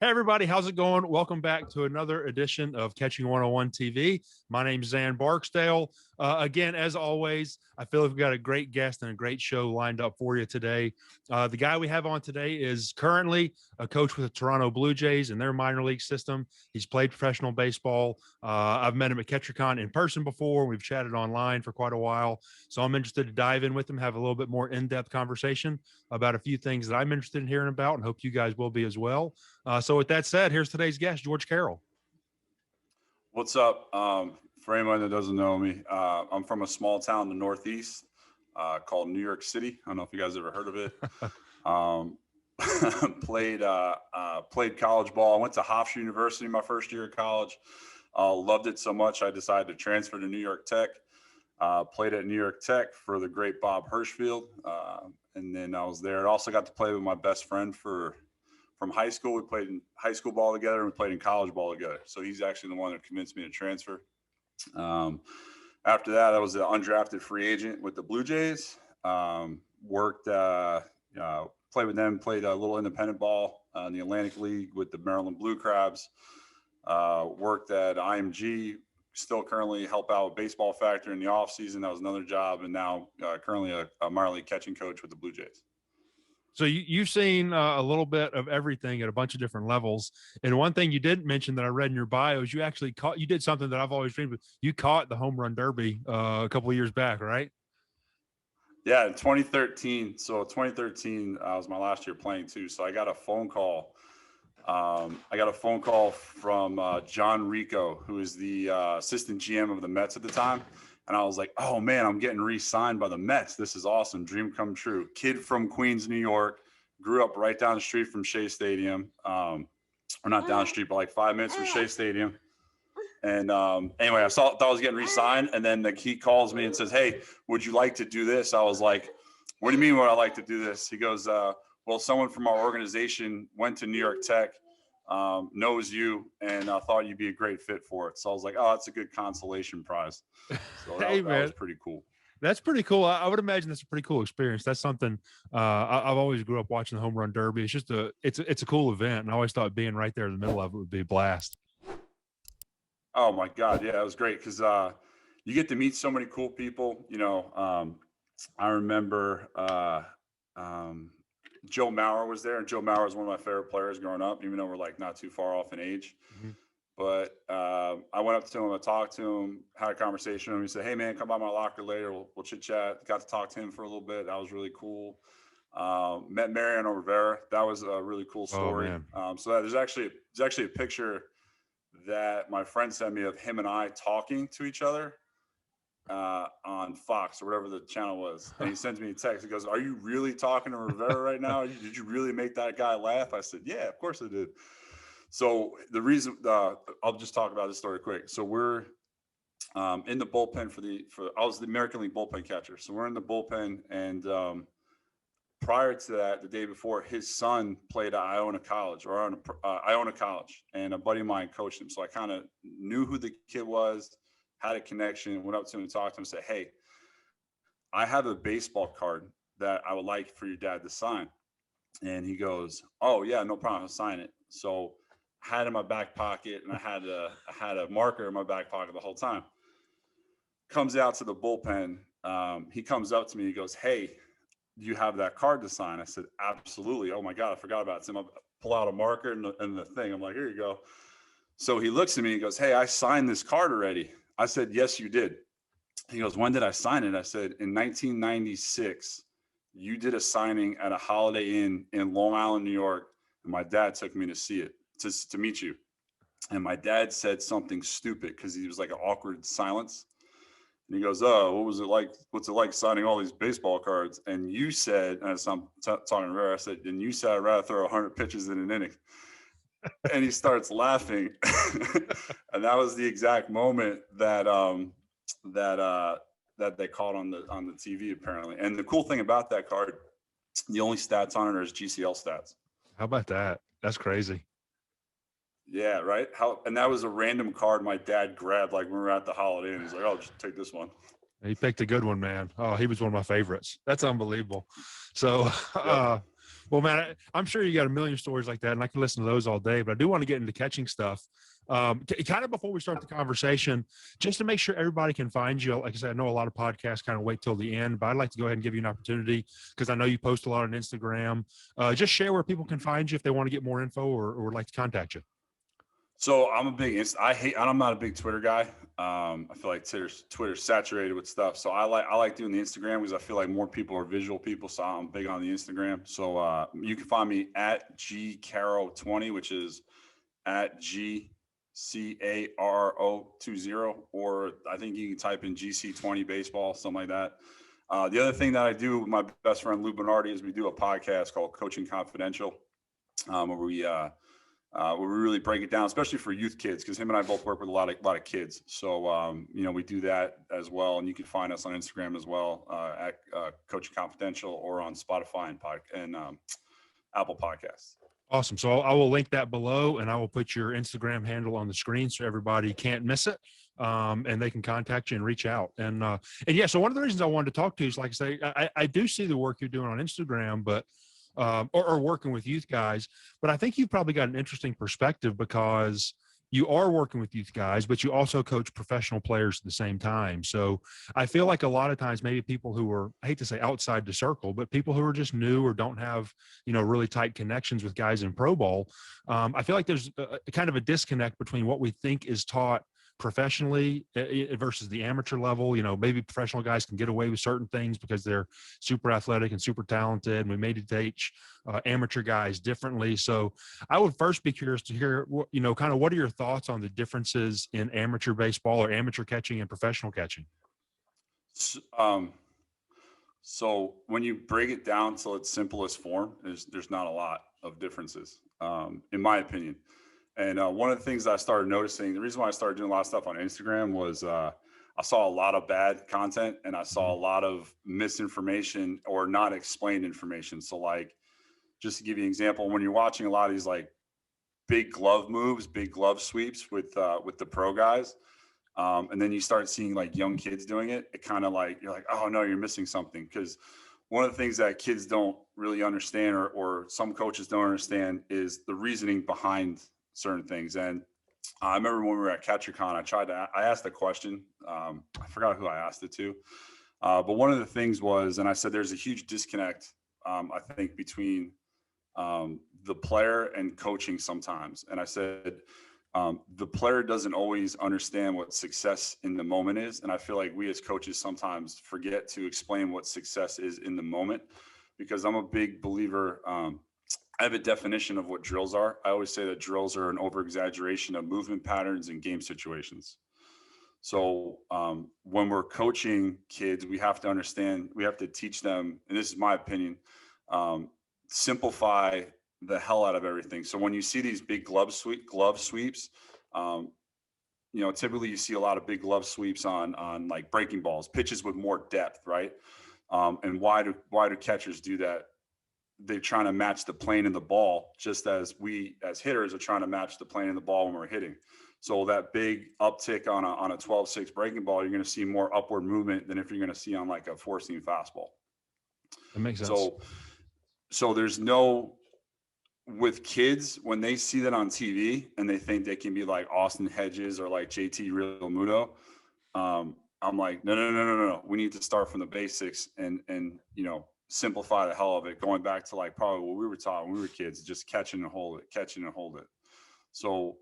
Hey, everybody, how's it going? Welcome back to another edition of Catching-101 TV. My name's Zan Barksdale. Again, as always, I feel like we've got a great guest and a great show lined up for you today. The guy we have on today is currently a coach with the Toronto Blue Jays in their minor league system. He's played professional baseball. I've met him at Catching-101 in person before. We've chatted online for quite a while. So I'm interested to dive in with him, have a little bit more in-depth conversation about a few things that I'm interested in hearing about, and hope you guys will be as well. So with that said, here's today's guest, George Carroll. What's up? For anyone that doesn't know me, I'm from a small town in the Northeast called New York City. I don't know if you guys ever heard of it. Played college ball. I went to Hofstra University my first year of college. Loved it so much I decided to transfer to New York Tech. Played at New York Tech for the great Bob Hirschfield. And then I was there. I also got to play with my best friend from high school. We played in high school ball together and we played in college ball together. So he's actually the one that convinced me to transfer. After that, I was an undrafted free agent with the Blue Jays. Played with them, played a little independent ball in the Atlantic League with the Maryland Blue Crabs. Worked at IMG, still currently help out with Baseball Factor in the off season. That was another job. And now currently a minor league catching coach with the Blue Jays. So you've seen a little bit of everything at a bunch of different levels. And one thing you didn't mention that I read in your bio is you did something that I've always dreamed of. You caught the home run derby a couple of years back, right? Yeah, in 2013. So 2013 was my last year playing too. So I got a phone call. From John Rico, who is the assistant GM of the Mets at the time. And I was like, oh, man, I'm getting re-signed by the Mets. This is awesome. Dream come true. Kid from Queens, New York. Grew up right down the street from Shea Stadium. Or not down the street, but like 5 minutes from Shea Stadium. And anyway, thought I was getting re-signed. And then he calls me and says, hey, would you like to do this? I was like, what do you mean would I like to do this? He goes, well, someone from our organization went to New York Tech, knows you, and thought you'd be a great fit for it. So I was like, oh, that's a good consolation prize. So that was pretty cool. That's pretty cool. I would imagine that's a pretty cool experience. That's something I've always grew up watching the home run derby. It's just it's a cool event, and I always thought being right there in the middle of it would be a blast. Oh my God, yeah, it was great because you get to meet so many cool people. I remember Joe Mauer was there, and Joe Mauer was one of my favorite players growing up, even though we're like not too far off in age. Mm-hmm. But I went up to him, I talked to him, had a conversation with him. He said, hey, man, come by my locker later. We'll chit chat. Got to talk to him for a little bit. That was really cool. Met Mariano Rivera. That was a really cool story. So there's actually a picture that my friend sent me of him and I talking to each other on Fox or whatever the channel was. And he sends me a text. He goes, are you really talking to Rivera right now? Did you really make that guy laugh? I said, yeah, of course I did. So the reason I'll just talk about this story quick. So we're in the bullpen I was the American League bullpen catcher. So we're in the bullpen, and prior to that, the day before, his son played at Iona College, and a buddy of mine coached him. So I kind of knew who the kid was, had a connection, went up to him and talked to him and said, hey, I have a baseball card that I would like for your dad to sign. And he goes, oh yeah, no problem, I'll sign it. So I had it in my back pocket, and I had a marker in my back pocket the whole time. Comes out to the bullpen. He comes up to me, he goes, hey, do you have that card to sign? I said, absolutely. Oh my God, I forgot about it. So I pull out a marker and the thing. I'm like, here you go. So he looks at me and goes, hey, I signed this card already. I said, yes, you did. He goes, when did I sign it? I said, in 1996, you did a signing at a Holiday Inn in Long Island, New York. And my dad took me to see it, to meet you. And my dad said something stupid because he was like an awkward silence. And he goes, oh, what was it like? What's it like signing all these baseball cards? And you said, and as I'm talking to Rivera, I said, and you said I'd rather throw 100 pitches in an inning. And he starts laughing. And that was the exact moment that they caught on the TV apparently. And the cool thing about that card, the only stats on it are GCL stats. How about that? That's crazy. Yeah, right. And that was a random card my dad grabbed like when we were at the Holiday Inn. He's like, "Oh, just take this one." He picked a good one, man. Oh, he was one of my favorites. That's unbelievable. So, Well, man, I'm sure you got a million stories like that, and I can listen to those all day. But I do want to get into catching stuff. Kind of before we start the conversation, just to make sure everybody can find you. Like I said, I know a lot of podcasts kind of wait till the end, but I'd like to go ahead and give you an opportunity because I know you post a lot on Instagram. Just share where people can find you if they want to get more info or would like to contact you. So I'm a big, I'm not a big Twitter guy. I feel like Twitter's saturated with stuff. So I like doing the Instagram because I feel like more people are visual people. So I'm big on the Instagram. So you can find me at GCarroll20, which is at GCarro20, or I think you can type in GC20 baseball, something like that. The other thing that I do with my best friend Lou Bernardi is we do a podcast called Coaching Confidential, where we really break it down, especially for youth kids, because him and I both work with a lot of kids. So, we do that as well. And you can find us on Instagram as well, at Coaching Confidential, or on Spotify and Apple Podcasts. Awesome. So I will link that below, and I will put your Instagram handle on the screen so everybody can't miss it. And they can contact you and reach out. And yeah, so one of the reasons I wanted to talk to you is, like I say, I do see the work you're doing on Instagram, but or working with youth guys, but I think you've probably got an interesting perspective because you are working with youth guys, but you also coach professional players at the same time. So I feel like a lot of times maybe people who are, I hate to say outside the circle, but people who are just new or don't have, really tight connections with guys in pro ball. I feel like there's a kind of a disconnect between what we think is taught professionally versus the amateur level. Maybe professional guys can get away with certain things because they're super athletic and super talented, and we may teach amateur guys differently. So I would first be curious to hear, kind of what are your thoughts on the differences in amateur baseball or amateur catching and professional catching? So when you break it down to its simplest form, there's not a lot of differences, in my opinion. And one of the things that I started noticing, the reason why I started doing a lot of stuff on Instagram was I saw a lot of bad content, and I saw a lot of misinformation or not explained information. So, like, just to give you an example, when you're watching a lot of these like big glove moves, big glove sweeps with the pro guys, and then you start seeing like young kids doing it, it kind of like, you're like, oh no, you're missing something. Because one of the things that kids don't really understand, or some coaches don't understand, is the reasoning behind certain things. And I remember when we were at Catching-101, I asked a question. I forgot who I asked it to. But one of the things was, and I said, there's a huge disconnect, I think, between the player and coaching sometimes. And I said, the player doesn't always understand what success in the moment is. And I feel like we as coaches sometimes forget to explain what success is in the moment, because I'm a big believer. I have a definition of what drills are. I always say that drills are an over-exaggeration of movement patterns and game situations. So when we're coaching kids, we have to understand, we have to teach them, and this is my opinion, simplify the hell out of everything. So when you see these big glove sweeps, typically you see a lot of big glove sweeps on like breaking balls, pitches with more depth, right? And why do catchers do that? They're trying to match the plane in the ball, just as we as hitters are trying to match the plane in the ball when we're hitting. So that big uptick on a 12-6 breaking ball, you're going to see more upward movement than if you're going to see on like a 4-seam fastball. That makes sense. So there's with kids, when they see that on TV and they think they can be like Austin Hedges or like JT Realmuto, I'm like, no. We need to start from the basics and simplify the hell of it, going back to like probably what we were taught when we were kids, just catch and hold it. So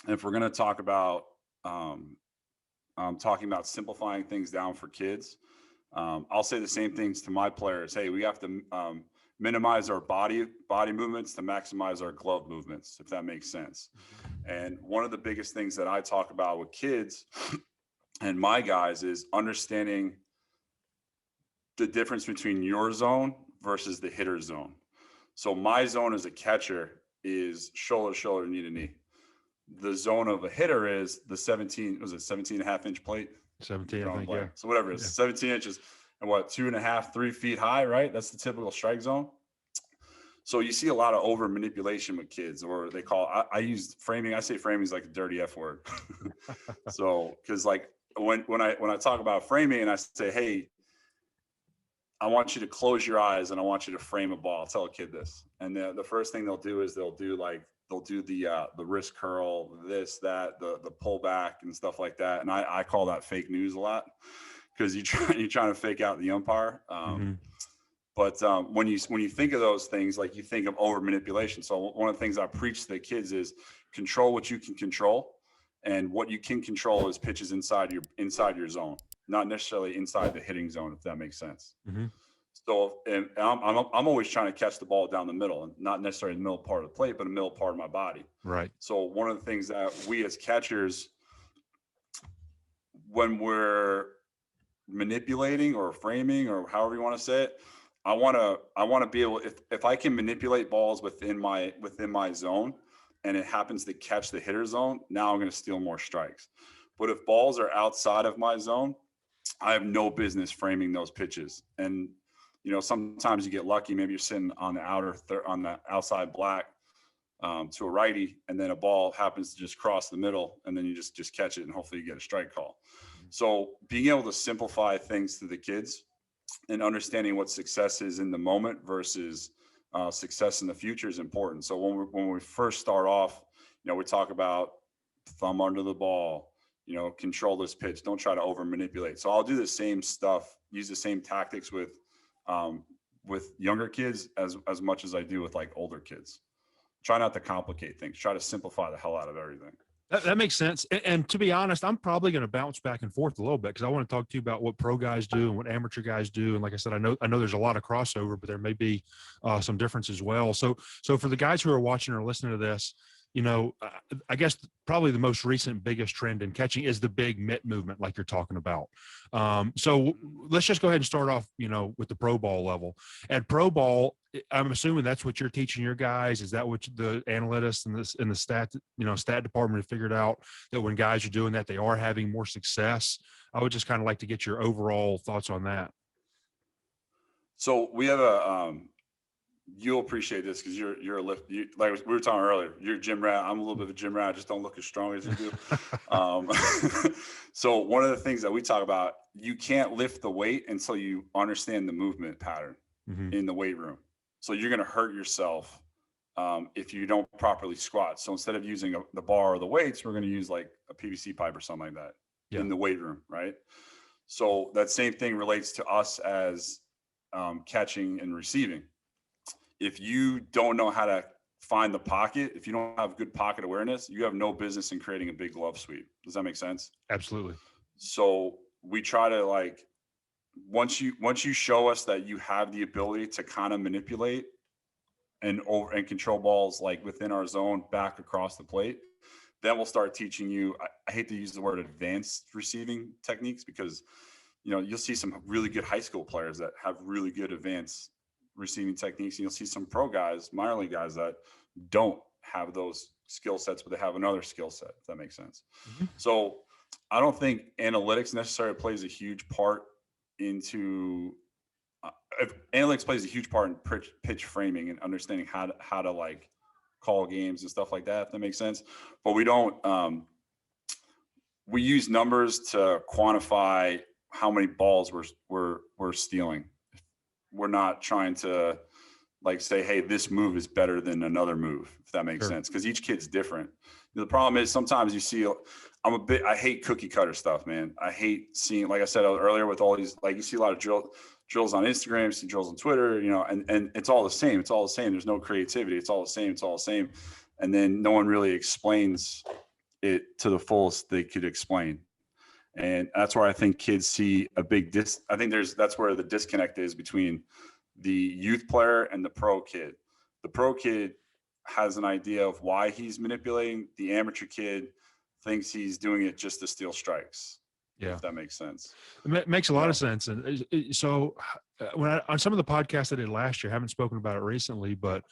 if we're going to talk about talking about simplifying things down for kids, I'll say the same things to my players. Hey, we have to minimize our body movements to maximize our glove movements, if that makes sense. And one of the biggest things that I talk about with kids and my guys is understanding the difference between your zone versus the hitter's zone. So my zone as a catcher is shoulder to shoulder, knee to knee. The zone of a hitter is the 17 and a half inch plate? 17, I think, yeah. So whatever it is, 17 inches and 2.5, 3 feet high, right? That's the typical strike zone. So you see a lot of over manipulation with kids, or they call, I use framing. I say framing is like a dirty F word. So, cause like when I talk about framing and I say, hey, I want you to close your eyes and I want you to frame a ball. I'll tell a kid this. And the first thing they'll do is they'll do the wrist curl, this, that, the pullback and stuff like that. And I call that fake news a lot, because you're trying to fake out the umpire. But when you think of those things, like, you think of over manipulation. So one of the things I preach to the kids is control what you can control, and what you can control is pitches inside your zone, not necessarily inside the hitting zone, if that makes sense. So, and I'm always trying to catch the ball down the middle, and not necessarily the middle part of the plate, but the middle part of my body. Right. So one of the things that we as catchers, when we're manipulating or framing, or however you want to say it, I want to be able, if I can manipulate balls within my zone, and it happens to catch the hitter zone, now I'm going to steal more strikes. But if balls are outside of my zone, I have no business framing those pitches. And, sometimes you get lucky. Maybe you're sitting on the outside black to a righty, and then a ball happens to just cross the middle, and then you just catch it, and hopefully you get a strike call. So being able to simplify things to the kids and understanding what success is in the moment versus success in the future is important. So when we first start off, we talk about thumb under the ball, control this pitch, don't try to over manipulate. So I'll do the same stuff, use the same tactics with younger kids as much as I do with like older kids. Try not to complicate things, try to simplify the hell out of everything. That makes sense. And to be honest, I'm probably going to bounce back and forth a little bit, because I want to talk to you about what pro guys do and what amateur guys do. And like I said, I know there's a lot of crossover, but there may be some difference as well. So for the guys who are watching or listening to this, I guess probably the most recent biggest trend in catching is the big mitt movement, like you're talking about. So let's just go ahead and start off, with the pro ball level. At pro ball, I'm assuming that's what you're teaching your guys. Is that what the analytics and the stat department have figured out, that when guys are doing that, they are having more success? I would just kind of like to get your overall thoughts on that. So we have you'll appreciate this, because you're a lift. Like we were talking earlier, you're a gym rat. I'm a little bit of a gym rat. I just don't look as strong as you do. So one of the things that we talk about, you can't lift the weight until you understand the movement pattern in the weight room. So you're going to hurt yourself if you don't properly squat. So instead of using the bar or the weights, we're going to use like a PVC pipe or something like that in the weight room, right? So that same thing relates to us as catching and receiving. If you don't know how to find the pocket, if you don't have good pocket awareness, you have no business in creating a big glove sweep. Does that make sense? Absolutely. So we try to, once you show us that you have the ability to kind of manipulate and control balls like within our zone back across the plate, then we'll start teaching you. I hate to use the word advanced receiving techniques, because you'll see some really good high school players that have really good advanced receiving techniques, and you'll see some pro guys, minor league guys, that don't have those skill sets, but they have another skill set, if that makes sense. So I don't think analytics necessarily plays a huge part into analytics plays a huge part in pitch framing and understanding how to like call games and stuff like that, if that makes sense. But we don't we use numbers to quantify how many balls we're stealing. We're not trying to say, hey, this move is better than another move, if that makes sense, because each kid's different. The problem is sometimes you see, I hate cookie cutter stuff, man. I hate seeing, like I said earlier, with all these, you see a lot of drills on Instagram, see drills on Twitter, and it's all the same. It's all the same. There's no creativity. It's all the same. It's all the same. And then no one really explains it to the fullest they could explain. And that's where I think kids see a big that's where the disconnect is between the youth player and the pro kid. The pro kid has an idea of why he's manipulating. The amateur kid thinks he's doing it just to steal strikes. Yeah. If that makes sense. It makes a lot of sense. And so on some of the podcasts I did last year, I haven't spoken about it recently, but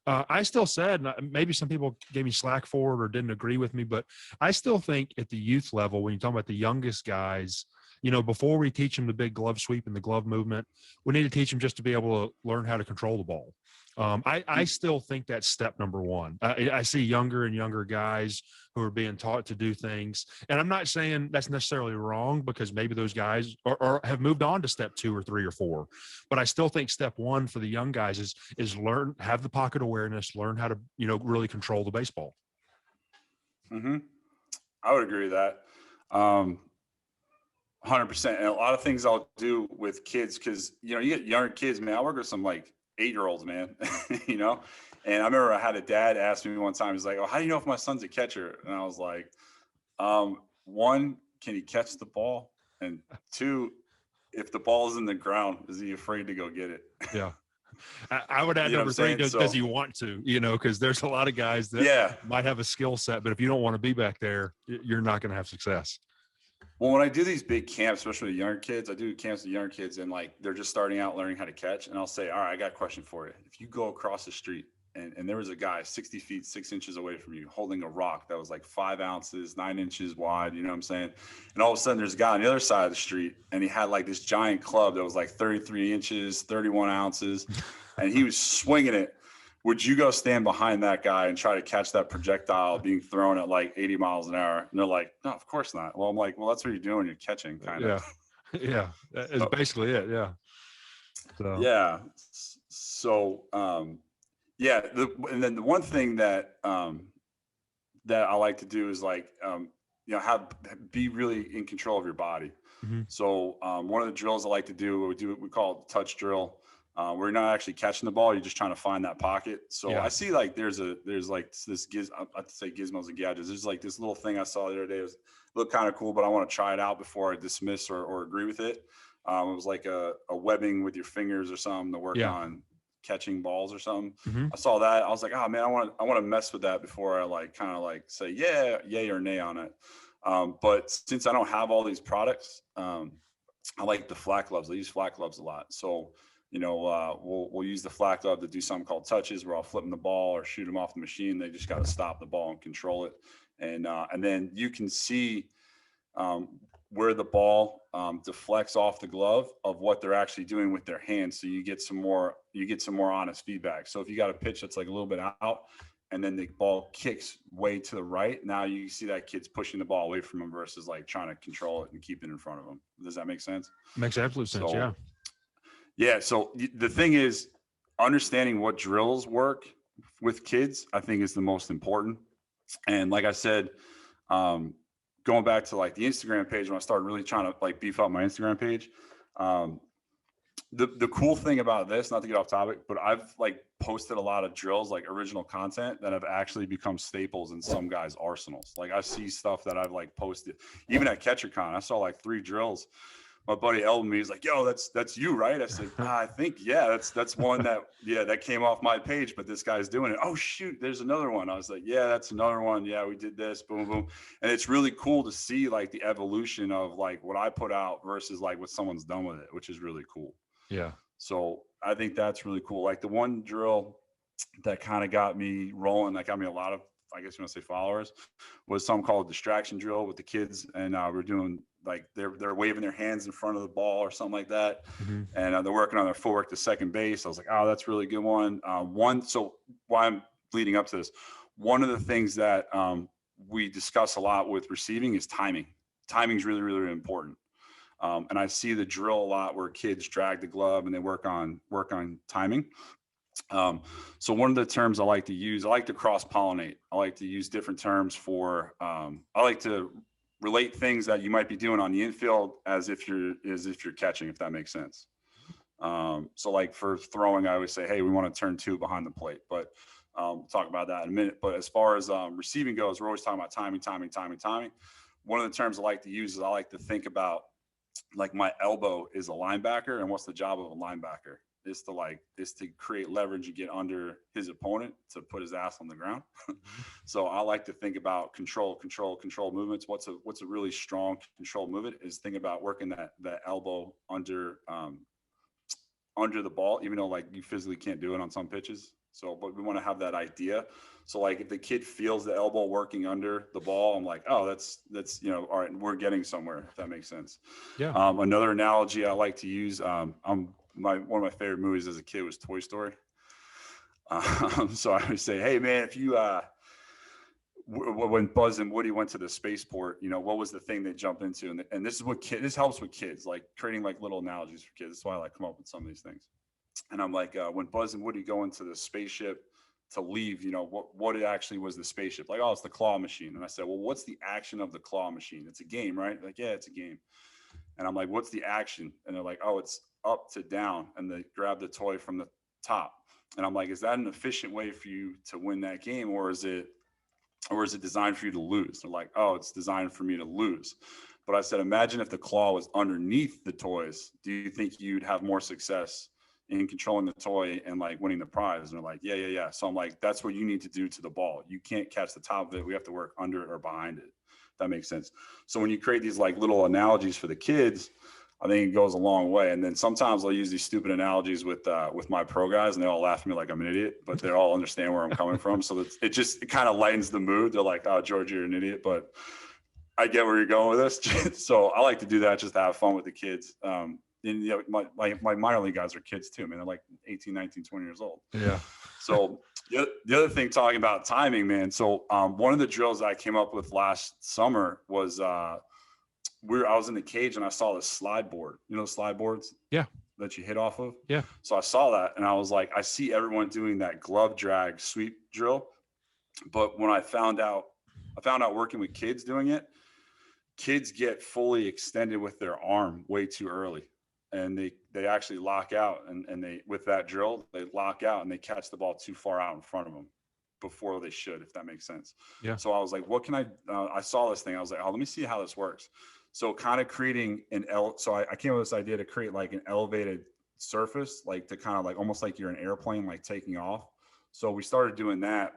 I still said, maybe some people gave me slack for it or didn't agree with me, but I still think at the youth level, when you talk about the youngest guys, before we teach them the big glove sweep and the glove movement, we need to teach them just to be able to learn how to control the ball. I still think that's step number one. I see younger and younger guys who are being taught to do things. And I'm not saying that's necessarily wrong, because maybe those guys have moved on to step 2 or 3 or 4. But I still think step 1 for the young guys is learn, have the pocket awareness, learn how to, really control the baseball. Mm-hmm. I would agree with that. 100%. And a lot of things I'll do with kids, because, you get younger kids, man. I work with some like 8-year-olds, man, and I remember I had a dad ask me one time, he's like, "Oh, how do you know if my son's a catcher?" And I was like, 1, can he catch the ball? And 2, if the ball is in the ground, is he afraid to go get it? Yeah. I would add number 3, does he want to, because there's a lot of guys that might have a skill set, but if you don't want to be back there, you're not going to have success. Well, when I do these big camps, especially with younger kids, I do camps with younger kids, and like they're just starting out learning how to catch. And I'll say, all right, I got a question for you. If you go across the street and there was a guy 60 feet, 6 inches away from you holding a rock that was like 5 ounces, 9 inches wide, you know what I'm saying? And all of a sudden there's a guy on the other side of the street and he had like this giant club that was like 33 inches, 31 ounces, and he was swinging it. Would you go stand behind that guy and try to catch that projectile being thrown at like 80 miles an hour? And they're like, no, of course not. Well, I'm like, well, that's what you're doing. You're catching, kind of. Yeah. That's basically it. Yeah. So. Yeah. So, yeah. And then the one thing that I like to do is like, be really in control of your body. Mm-hmm. So one of the drills I like to do, we call it the touch drill. We're not actually catching the ball. You're just trying to find that pocket. So I see like there's like this I'd say gizmos and gadgets. There's like this little thing I saw the other day. It looked kind of cool, but I want to try it out before I dismiss or agree with it. It was like a webbing with your fingers or something to work on catching balls or something. Mm-hmm. I saw that. I was like, oh man, I want to mess with that before I like kind of like say yay or nay on it. But since I don't have all these products, I like the flat gloves. I use flat gloves a lot. So we'll use the flat glove to do something called touches, where I'll flip them the ball or shoot them off the machine. They just got to stop the ball and control it. And then you can see where the ball deflects off the glove of what they're actually doing with their hands. So you get some more honest feedback. So if you got a pitch that's like a little bit out and then the ball kicks way to the right, now you see that kid's pushing the ball away from him versus like trying to control it and keep it in front of him. Does that make sense? Makes absolute sense. Yeah. Yeah. So the thing is, understanding what drills work with kids, I think, is the most important. And like I said, going back to like the Instagram page, when I started really trying to like beef up my Instagram page, the cool thing about this, not to get off topic, but I've like posted a lot of drills, like original content that have actually become staples in some guys' arsenals. Like I see stuff that I've like posted, even at CatcherCon, I saw like 3 drills. My buddy Elton, he's like, yo, that's you, right? I said, I think, that's one that came off my page, but this guy's doing it. Oh shoot, there's another one. I was like, yeah, that's another one. Yeah, we did this, boom, boom. And it's really cool to see like the evolution of like what I put out versus like what someone's done with it, which is really cool. Yeah. So I think that's really cool. Like the one drill that kind of got me rolling, that got me a lot of, I guess you want to say followers, was something called a distraction drill with the kids. And we're doing like, they're waving their hands in front of the ball or something like that. Mm-hmm. And they're working on their footwork to second base. I was like, oh, that's a really good one. So why I'm leading up to this, one of the things that we discuss a lot with receiving is timing. Timing is really, really, really important. And I see the drill a lot where kids drag the glove and they work on timing. So one of the terms I like to use, I like to cross-pollinate. I like to use different terms for, I like to relate things that you might be doing on the infield as if you're catching, if that makes sense. So like for throwing, I always say, hey, we want to turn 2 behind the plate, but we'll talk about that in a minute. But as far as receiving goes, we're always talking about timing. One of the terms I like to use is I like to think about like my elbow is a linebacker, and what's the job of a linebacker? Is to create leverage and get under his opponent to put his ass on the ground. So I like to think about control movements. What's a really strong control movement is think about working that elbow under the ball, even though like you physically can't do it on some pitches. So, but we want to have that idea. So like if the kid feels the elbow working under the ball, I'm like, oh, that's, all right, we're getting somewhere, if that makes sense. Yeah. Another analogy I like to use, one of my favorite movies as a kid was Toy Story. So I would say, hey man, if you, when Buzz and Woody went to the spaceport, what was the thing they jumped into? And this is what this helps with kids, like creating like little analogies for kids. That's why I like come up with some of these things. And I'm like, when Buzz and Woody go into the spaceship to leave, what it actually was the spaceship. Like, oh, it's the claw machine. And I said, well, what's the action of the claw machine? It's a game, right? Like, yeah, it's a game. And I'm like, what's the action? And they're like, oh, it's up to down. And they grab the toy from the top. And I'm like, is that an efficient way for you to win that game? Or is it designed for you to lose? They're like, oh, it's designed for me to lose. But I said, imagine if the claw was underneath the toys. Do you think you'd have more success in controlling the toy and like winning the prize? And they're like, yeah. So I'm like, that's what you need to do to the ball. You can't catch the top of it. We have to work under it or behind it. That makes sense. So when you create these like little analogies for the kids, I think it goes a long way. And then sometimes I'll use these stupid analogies with my pro guys, and they all laugh at me like I'm an idiot, but they all understand where I'm coming from. So it kind of lightens the mood. They're like, oh, George, you're an idiot, but I get where you're going with this. So I like to do that just to have fun with the kids. And my minor league guys are kids too, man. They're like 18, 19, 20 years old. Yeah. So the other thing, talking about timing, man. So one of the drills I came up with last summer was I was in the cage and I saw this slide board, the slide boards that you hit off of. Yeah. So I saw that and I was like, I see everyone doing that glove drag sweep drill. But when I found out working with kids doing it, kids get fully extended with their arm way too early. And they actually lock out and they, with that drill, they lock out and they catch the ball too far out in front of them before they should, if that makes sense. Yeah. So I was like, what can I saw this thing. I was like, oh, let me see how this works. So kind of creating so I came up with this idea to create like an elevated surface, like to kind of like, almost like you're an airplane, like taking off. So we started doing that.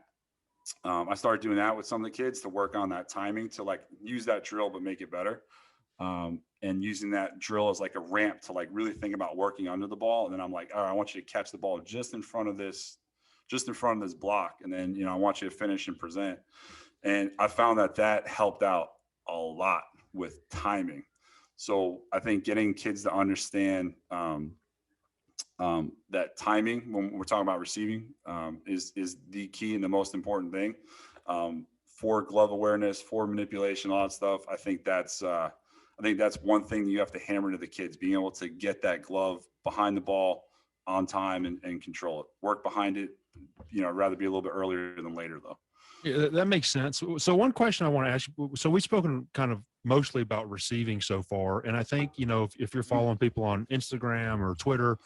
I started doing that with some of the kids to work on that timing, to like use that drill, but make it better. And using that drill as like a ramp to like really think about working under the ball. And then I'm like, all right, I want you to catch the ball just in front of this block. And then, I want you to finish and present. And I found that helped out a lot with timing. So I think getting kids to understand, that timing when we're talking about receiving, is the key and the most important thing, for glove awareness, for manipulation, all that stuff. I think that's one thing that you have to hammer to the kids, being able to get that glove behind the ball on time and control it, work behind it. I'd rather be a little bit earlier than later though. Yeah, that makes sense. So one question I want to ask you, so we've spoken kind of mostly about receiving so far. And I think, if you're following people on Instagram or Twitter,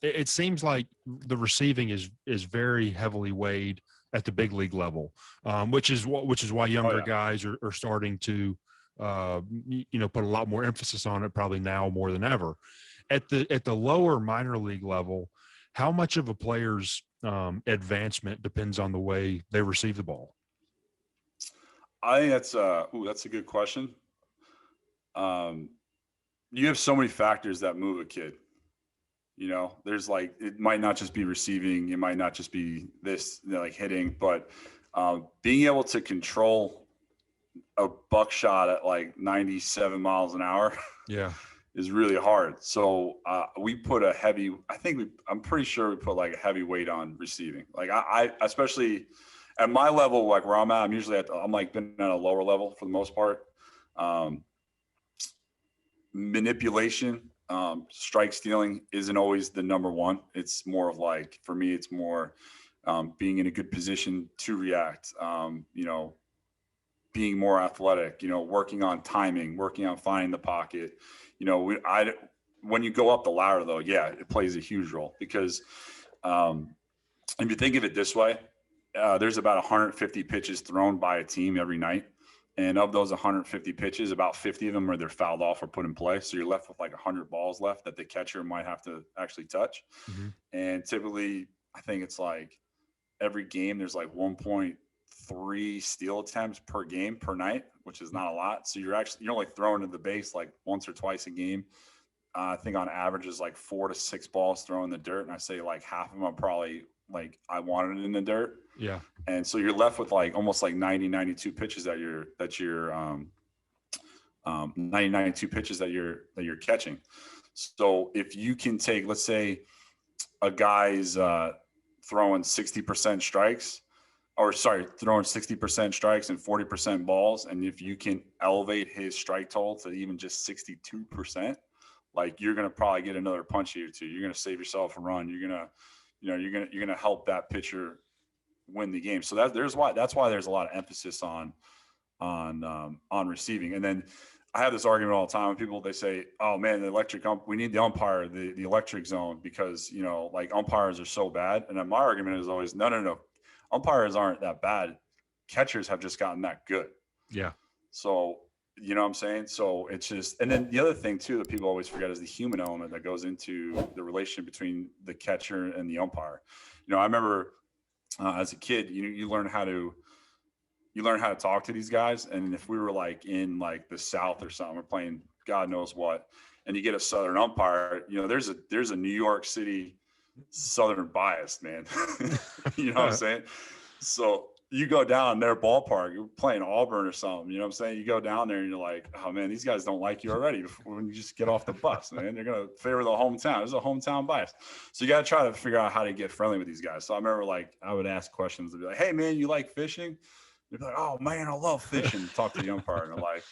it seems like the receiving is very heavily weighed at the big league level, which is why younger guys are starting to, put a lot more emphasis on it probably now more than ever. At the lower minor league level, how much of a player's advancement depends on the way they receive the ball? I think that's a good question. You have so many factors that move a kid. There's like, it might not just be receiving, it might not just be this, like hitting, but being able to control a buckshot at like 97 miles an hour is really hard. So we put I'm pretty sure we put like a heavy weight on receiving. Like I especially at my level, like where I'm at, I'm usually I'm like been at a lower level for the most part. Manipulation, strike stealing isn't always the number one. It's more of like, for me, it's more being in a good position to react, being more athletic, working on timing, working on finding the pocket. When you go up the ladder though, it plays a huge role because if you think of it this way, there's about 150 pitches thrown by a team every night. And of those 150 pitches, about 50 of them are either fouled off or put in play. So you're left with like 100 balls left that the catcher might have to actually touch. Mm-hmm. And typically, I think it's like every game, there's like 1.3 steal attempts per game per night, which is not a lot. So you're only throwing to the base like once or twice a game. I think on average is like 4 to 6 balls thrown in the dirt. And I say like half of them are probably like I wanted it in the dirt. Yeah. And so you're left with like almost like 90, 92 pitches that you're 90, 92 pitches that you're catching. So if you can take, let's say a guy's throwing 60% strikes, throwing 60% strikes and 40% balls. And if you can elevate his strike total to even just 62%, like you're going to probably get another punch or two. You're going to save yourself a run. You're going to help that pitcher win the game. So that's why there's a lot of emphasis on receiving. And then I have this argument all the time with people. They say, "Oh man, we need the umpire, the electric zone, because like umpires are so bad." And then my argument is always, no. Umpires aren't that bad. Catchers have just gotten that good. Yeah. So you know what I'm saying? So it's just, and then the other thing too that people always forget is the human element that goes into the relationship between the catcher and the umpire. I remember as a kid, you learn how to talk to these guys. And if we were like in like the South or something, we're playing God knows what, and you get a Southern umpire, there's a New York City Southern bias, man. You know what I'm saying? So you go down their ballpark, you're playing Auburn or something, you know what I'm saying? You go down there and you're like, oh man, these guys don't like you already when you just get off the bus, man. They're going to favor the hometown. There's a hometown bias. So you got to try to figure out how to get friendly with these guys. So I remember like, I would ask questions. They'd be like, hey man, you like fishing? They'd be like, oh man, I love fishing. Talk to the umpire. And they're like,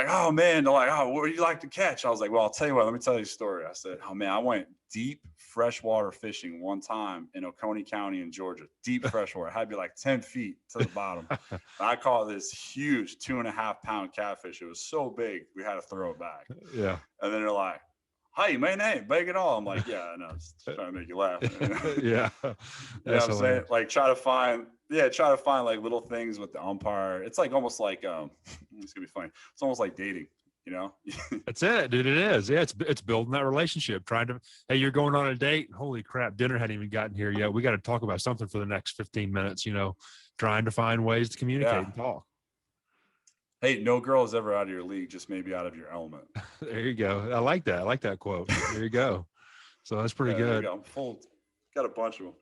oh man, they're like, oh, what do you like to catch? I was like, well, I'll tell you what, let me tell you a story. I said, oh man, I went deep freshwater fishing one time in Oconee County in Georgia, deep freshwater. It had to be like 10 feet to the bottom. And I caught this huge 2.5 pound catfish. It was so big, we had to throw it back. Yeah. And then they're like, hey, man, hey, bake it all. I'm like, yeah, I know, just trying to make you laugh. Yeah. You know what I'm saying? Like try to find like little things with the umpire. It's like almost like it's gonna be funny. It's almost like dating, That's it, dude. It is. Yeah, it's building that relationship. Hey, you're going on a date. Holy crap, dinner hadn't even gotten here yet. We got to talk about something for the next 15 minutes, trying to find ways to communicate and talk. Hey, no girl is ever out of your league, just maybe out of your element. There you go. I like that. I like that quote. There you go. So that's pretty good. There you go. I'm full. Got a bunch of them.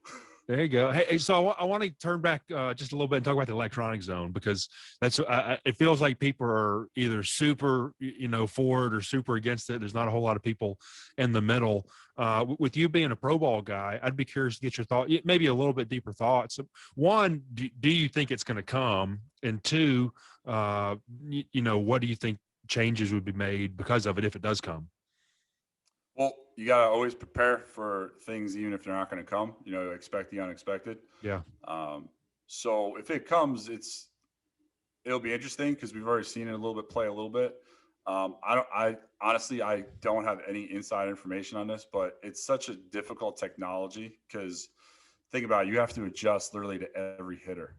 There you go. Hey, so I want to turn back just a little bit and talk about the electronic zone, because that's it feels like people are either super for it or super against it. There's not a whole lot of people in the middle. With you being a pro ball guy, I'd be curious to get your thought, maybe a little bit deeper thoughts. One, do you think it's going to come? And two, what do you think changes would be made because of it if it does come? Well, you got to always prepare for things, even if they're not going to come, expect the unexpected. Yeah. So if it comes, it'll be interesting because we've already seen it play a little bit. I honestly don't have any inside information on this, but it's such a difficult technology because think about it, you have to adjust literally to every hitter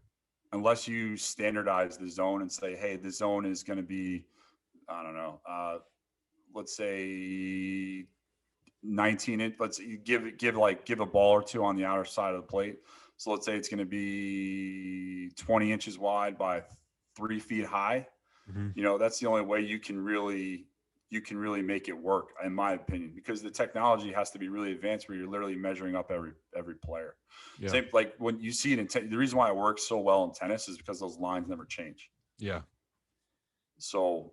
unless you standardize the zone and say, hey, the zone is going to be, I don't know, let's say 19 inch. Let's give a ball or two on the outer side of the plate. So let's say it's going to be 20 inches wide by 3 feet high. Mm-hmm. That's the only way you can really make it work, in my opinion, because the technology has to be really advanced where you're literally measuring up every player. Yeah. Same like when you see it in the reason why it works so well in tennis is because those lines never change. Yeah. So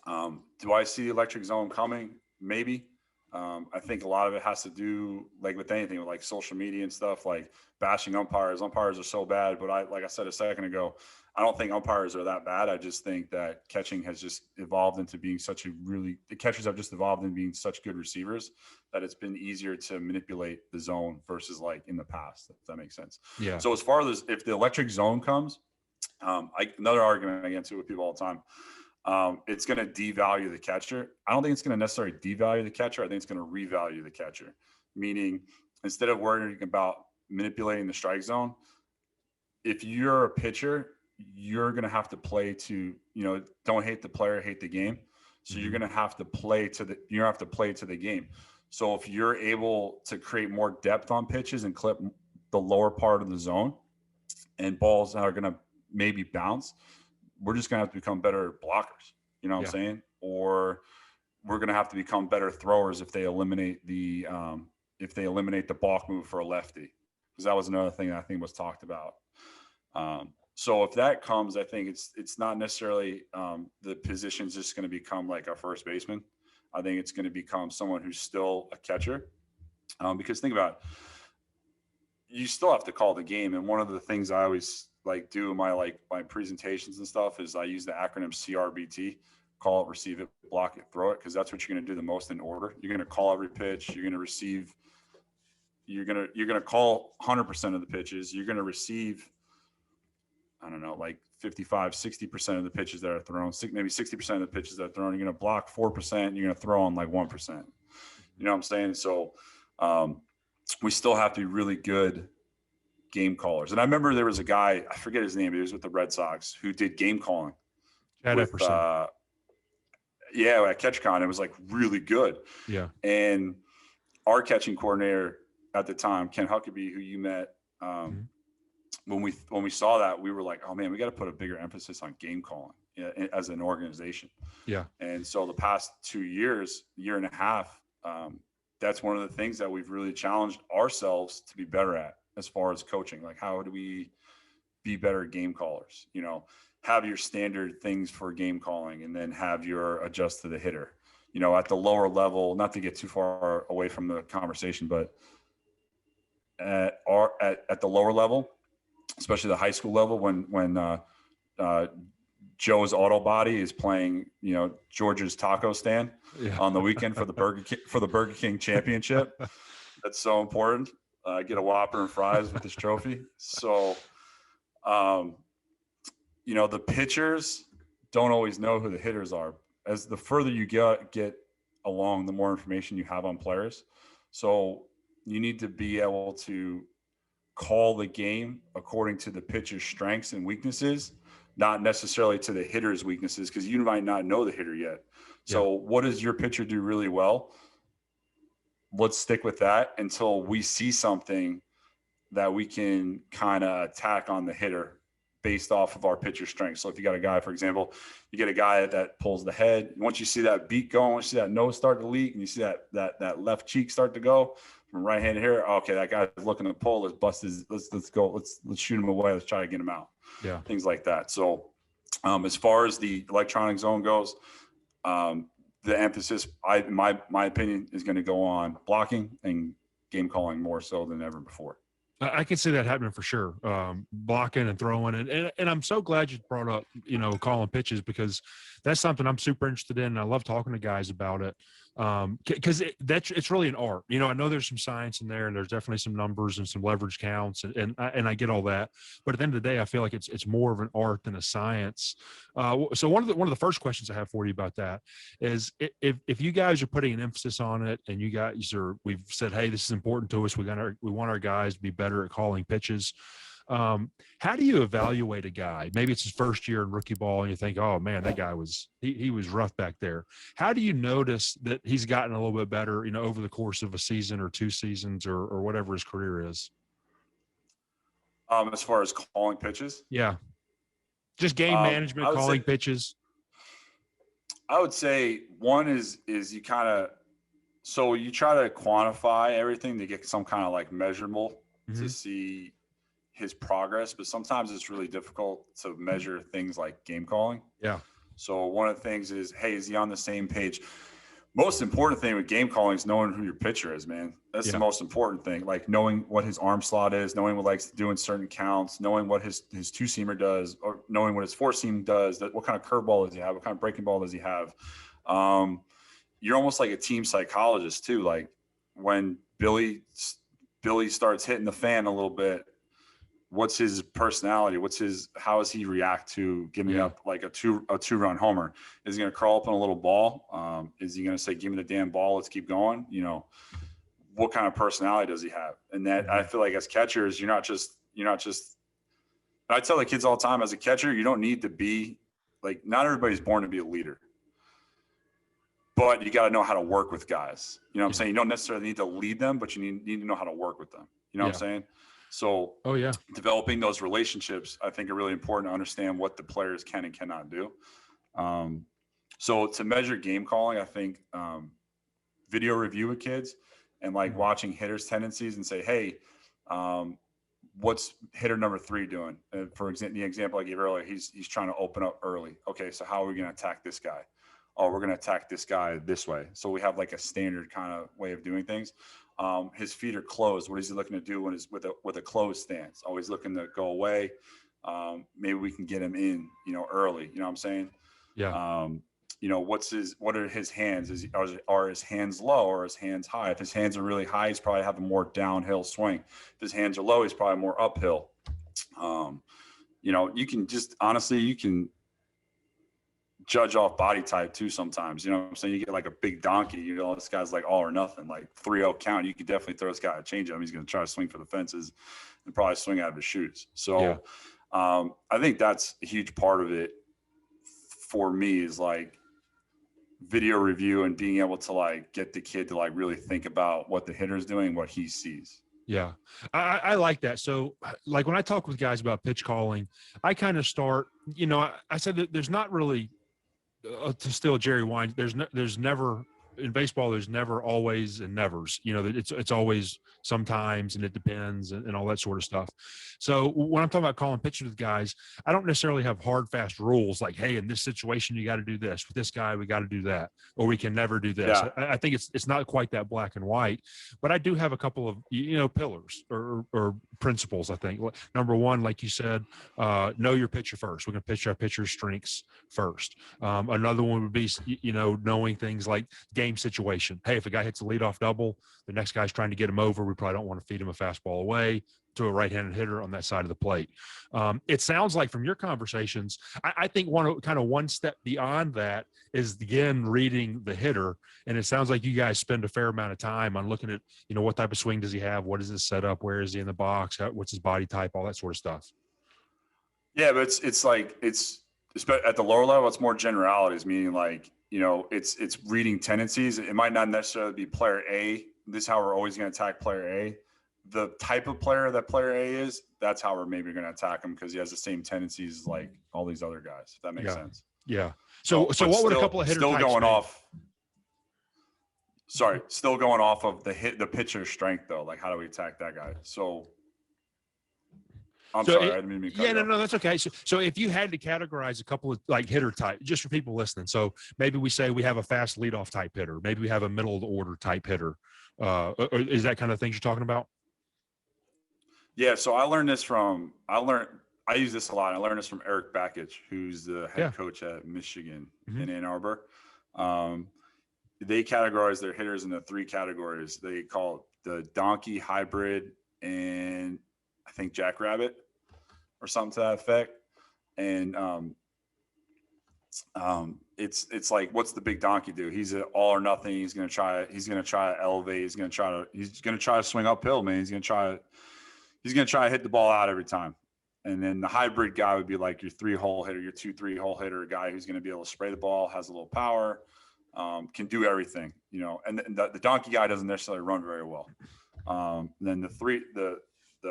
do I see the electric zone coming? Maybe. I think a lot of it has to do like with anything with like social media and stuff, like bashing umpires. Umpires are so bad, but like I said a second ago, I don't think umpires are that bad. I just think that catching has just evolved into being the catchers have just evolved into being such good receivers that it's been easier to manipulate the zone versus like in the past, if that makes sense. Yeah. So as far as if the electric zone comes, another argument I get into with people all the time, it's going to devalue the catcher. I don't think it's going to necessarily devalue the catcher. I think it's going to revalue the catcher, meaning instead of worrying about manipulating the strike zone, if you're a pitcher, you're going to have to play to, don't hate the player, hate the game. So you're going to have to play to the game. So if you're able to create more depth on pitches and clip the lower part of the zone and balls that are going to maybe bounce, we're just going to have to become better blockers, what I'm saying? Or we're going to have to become better throwers if they eliminate the balk move for a lefty. because that was another thing that I think was talked about. So if that comes, I think it's not necessarily the position's just going to become like a first baseman. I think it's going to become someone who's still a catcher, because think about it, you still have to call the game. And one of the things I always like do in my presentations and stuff is I use the acronym CRBT: call it, receive it, block it, throw it, because that's what you're going to do the most in order. You're going to call every pitch. You're going to receive. You're going to call 100% of the pitches. You're going to receive, I don't know, like 55, 60% of the pitches that are thrown, maybe 60% of the pitches that are thrown. You're going to block 4%. You're going to throw on like 1%. You know what I'm saying? So we still have to be really good game callers. And I remember there was a guy, I forget his name, but he was with the Red Sox, who did game calling. At at Catching-101. It was like really good. Yeah. And our catching coordinator at the time, Ken Huckabee, who you met, when we saw that, we were like, oh man, we got to put a bigger emphasis on game calling as an organization. Yeah. And so the past 2 years, year and a half, that's one of the things that we've really challenged ourselves to be better at as far as coaching. Like, how do we be better game callers? You know, have your standard things for game calling, and then have your adjust to the hitter. You know, at the lower level, not to get too far away from the conversation, but at the lower level, especially the high school level, when Joe's Auto Body is playing, you know, George's Taco Stand on the weekend for the Burger King championship. That's so important. Get a Whopper and fries with this trophy. So, you know, the pitchers don't always know who the hitters are. As the further you get along, the more information you have on players. So you need to be able to call the game according to the pitcher's strengths and weaknesses, not necessarily to the hitter's weaknesses, because you might not know the hitter yet. So what does your pitcher do really well? Let's stick with that until we see something that we can kind of attack on the hitter based off of our pitcher strength. So if you got a guy, for example, you get a guy that pulls the head. Once you see that beat going, once you see that nose start to leak, and you see that left cheek start to go from right hand here, okay, that guy's looking to pull. Let's bust his. Let's go. Let's shoot him away. Let's try to get him out. Yeah, things like that. So as far as the electronic zone goes, the emphasis, my opinion, is going to go on blocking and game calling more so than ever before. I can see that happening for sure. Blocking and throwing, and I'm so glad you brought up, you know, calling pitches, because that's something I'm super interested in. And I love talking to guys about it, because it's really an art. You know, I know there's some science in there, and there's definitely some numbers and some leverage counts, and I get all that. But at the end of the day, I feel like it's more of an art than a science. So one of the first questions I have for you about that is, if you guys are putting an emphasis on it, and you guys we've said, hey, this is important to us. We want our guys to be better at calling pitches. How do you evaluate a guy? Maybe it's his first year in rookie ball, and you think, oh man, that guy was he was rough back there. How do you notice that he's gotten a little bit better, you know, over the course of a season or 2 seasons or whatever his career is? As far as calling pitches, just game management, calling pitches. I would say one is you kind of, so you try to quantify everything to get some kind of like measurable to see his progress, but sometimes it's really difficult to measure things like game calling. Yeah. So one of the things is, hey, is he on the same page? Most important thing with game calling is knowing who your pitcher is, man. That's the most important thing. Like knowing what his arm slot is, knowing what he likes to do in certain counts, knowing what his 2-seamer does, or knowing what his 4-seam does, what kind of curveball does he have, what kind of breaking ball does he have. You're almost like a team psychologist too. Like when Billy starts hitting the fan a little bit, what's his personality? How does he react to giving up like a two-run homer? Is he going to crawl up on a little ball? Is he going to say, give me the damn ball, let's keep going? You know, what kind of personality does he have? And that I feel like as catchers, you're not just, I tell the kids all the time, as a catcher, you don't need to be like, not everybody's born to be a leader, but you got to know how to work with guys. You know what I'm saying? You don't necessarily need to lead them, but you need to know how to work with them. You know what I'm saying? So developing those relationships, I think, are really important to understand what the players can and cannot do. So to measure game calling, I think video review with kids and like watching hitters' tendencies and say, hey, what's hitter number 3 doing? For example, the example I gave earlier, he's trying to open up early. Okay, so how are we going to attack this guy? Oh, we're going to attack this guy this way. So we have like a standard kind of way of doing things. His feet are closed. What is he looking to do when he's with a closed stance? Always looking to go away. Maybe we can get him in, early. You know what I'm saying? Yeah. What are his hands? Are his hands low or his hands high? If his hands are really high, he's probably have a more downhill swing. If his hands are low, he's probably more uphill. You can just honestly, you can judge off body type too sometimes. You know what I'm saying? You get like a big donkey, this guy's like all or nothing, like 3-0 count. You could definitely throw this guy a change up. He's going to try to swing for the fences and probably swing out of his shoes. So I think that's a huge part of it for me, is like video review and being able to like get the kid to like really think about what the hitter's doing, what he sees. Yeah, I like that. So like when I talk with guys about pitch calling, I kind of start, I said that there's not really, to steal Jerry Wine, there's never in baseball, there's never always and nevers, it's always sometimes, and it depends and all that sort of stuff. So when I'm talking about calling pitches with guys, I don't necessarily have hard, fast rules like, hey, in this situation, you got to do this with this guy. We got to do that, or we can never do this. Yeah. I think it's not quite that black and white, but I do have a couple of, pillars or principles. I think number one, like you said, know your pitcher first. We're going to pitch our pitcher's strengths first. Another one would be, knowing things like game situation. Hey, if a guy hits a leadoff double, the next guy's trying to get him over. We probably don't want to feed him a fastball away to a right-handed hitter on that side of the plate. It sounds like from your conversations, I think one step beyond that is, again, reading the hitter. And it sounds like you guys spend a fair amount of time on looking at, what type of swing does he have? What is his setup? Where is he in the box? What's his body type? All that sort of stuff. Yeah, but it's at the lower level, it's more generalities, meaning like, it's reading tendencies. It might not necessarily be player A. This is how we're always going to attack player A. The type of player that player A is, that's how we're maybe going to attack him, because he has the same tendencies like all these other guys, if that makes sense. Yeah. So what would a couple of hitter types still going off of the pitcher's strength though? Like, how do we attack that guy? So I didn't mean to cut you off. No, that's okay. So if you had to categorize a couple of like hitter type, just for people listening, so maybe we say we have a fast leadoff type hitter, maybe we have a middle of the order type hitter. Is that kind of things you're talking about? Yeah. So I use this a lot. I learned this from Eric Bakich, who's the head coach at Michigan in Ann Arbor. They categorize their hitters into 3 categories. They call it the donkey, hybrid, and I think jackrabbit or something to that effect. And it's like, what's the big donkey do? He's an all or nothing. He's going to try to elevate. He's going to try to swing uphill, man. He's going to try to hit the ball out every time. And then the hybrid guy would be like your 3-hole hitter, your 2-3-hole hitter, a guy who's going to be able to spray the ball, has a little power, can do everything, and the donkey guy doesn't necessarily run very well. Then the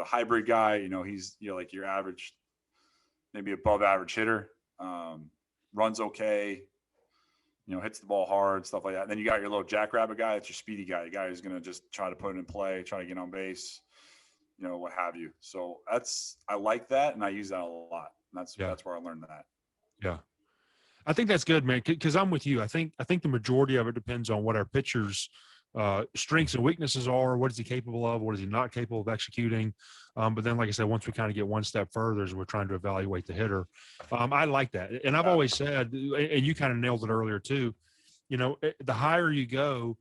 hybrid guy, he's like your average, maybe above average hitter, runs okay, hits the ball hard, stuff like that. And then you got your little jackrabbit guy. That's your speedy guy, the guy who's going to just try to put it in play, try to get on base, what have you. So I like that. And I use that a lot. And that's where I learned that. Yeah. I think that's good, man. Cause I'm with you. I think the majority of it depends on what our pitcher's strengths and weaknesses are. What is he capable of? What is he not capable of executing? But then, like I said, once we kind of get one step further, as we're trying to evaluate the hitter, I like that. And I've always said, and you kind of nailed it earlier too, the higher you go,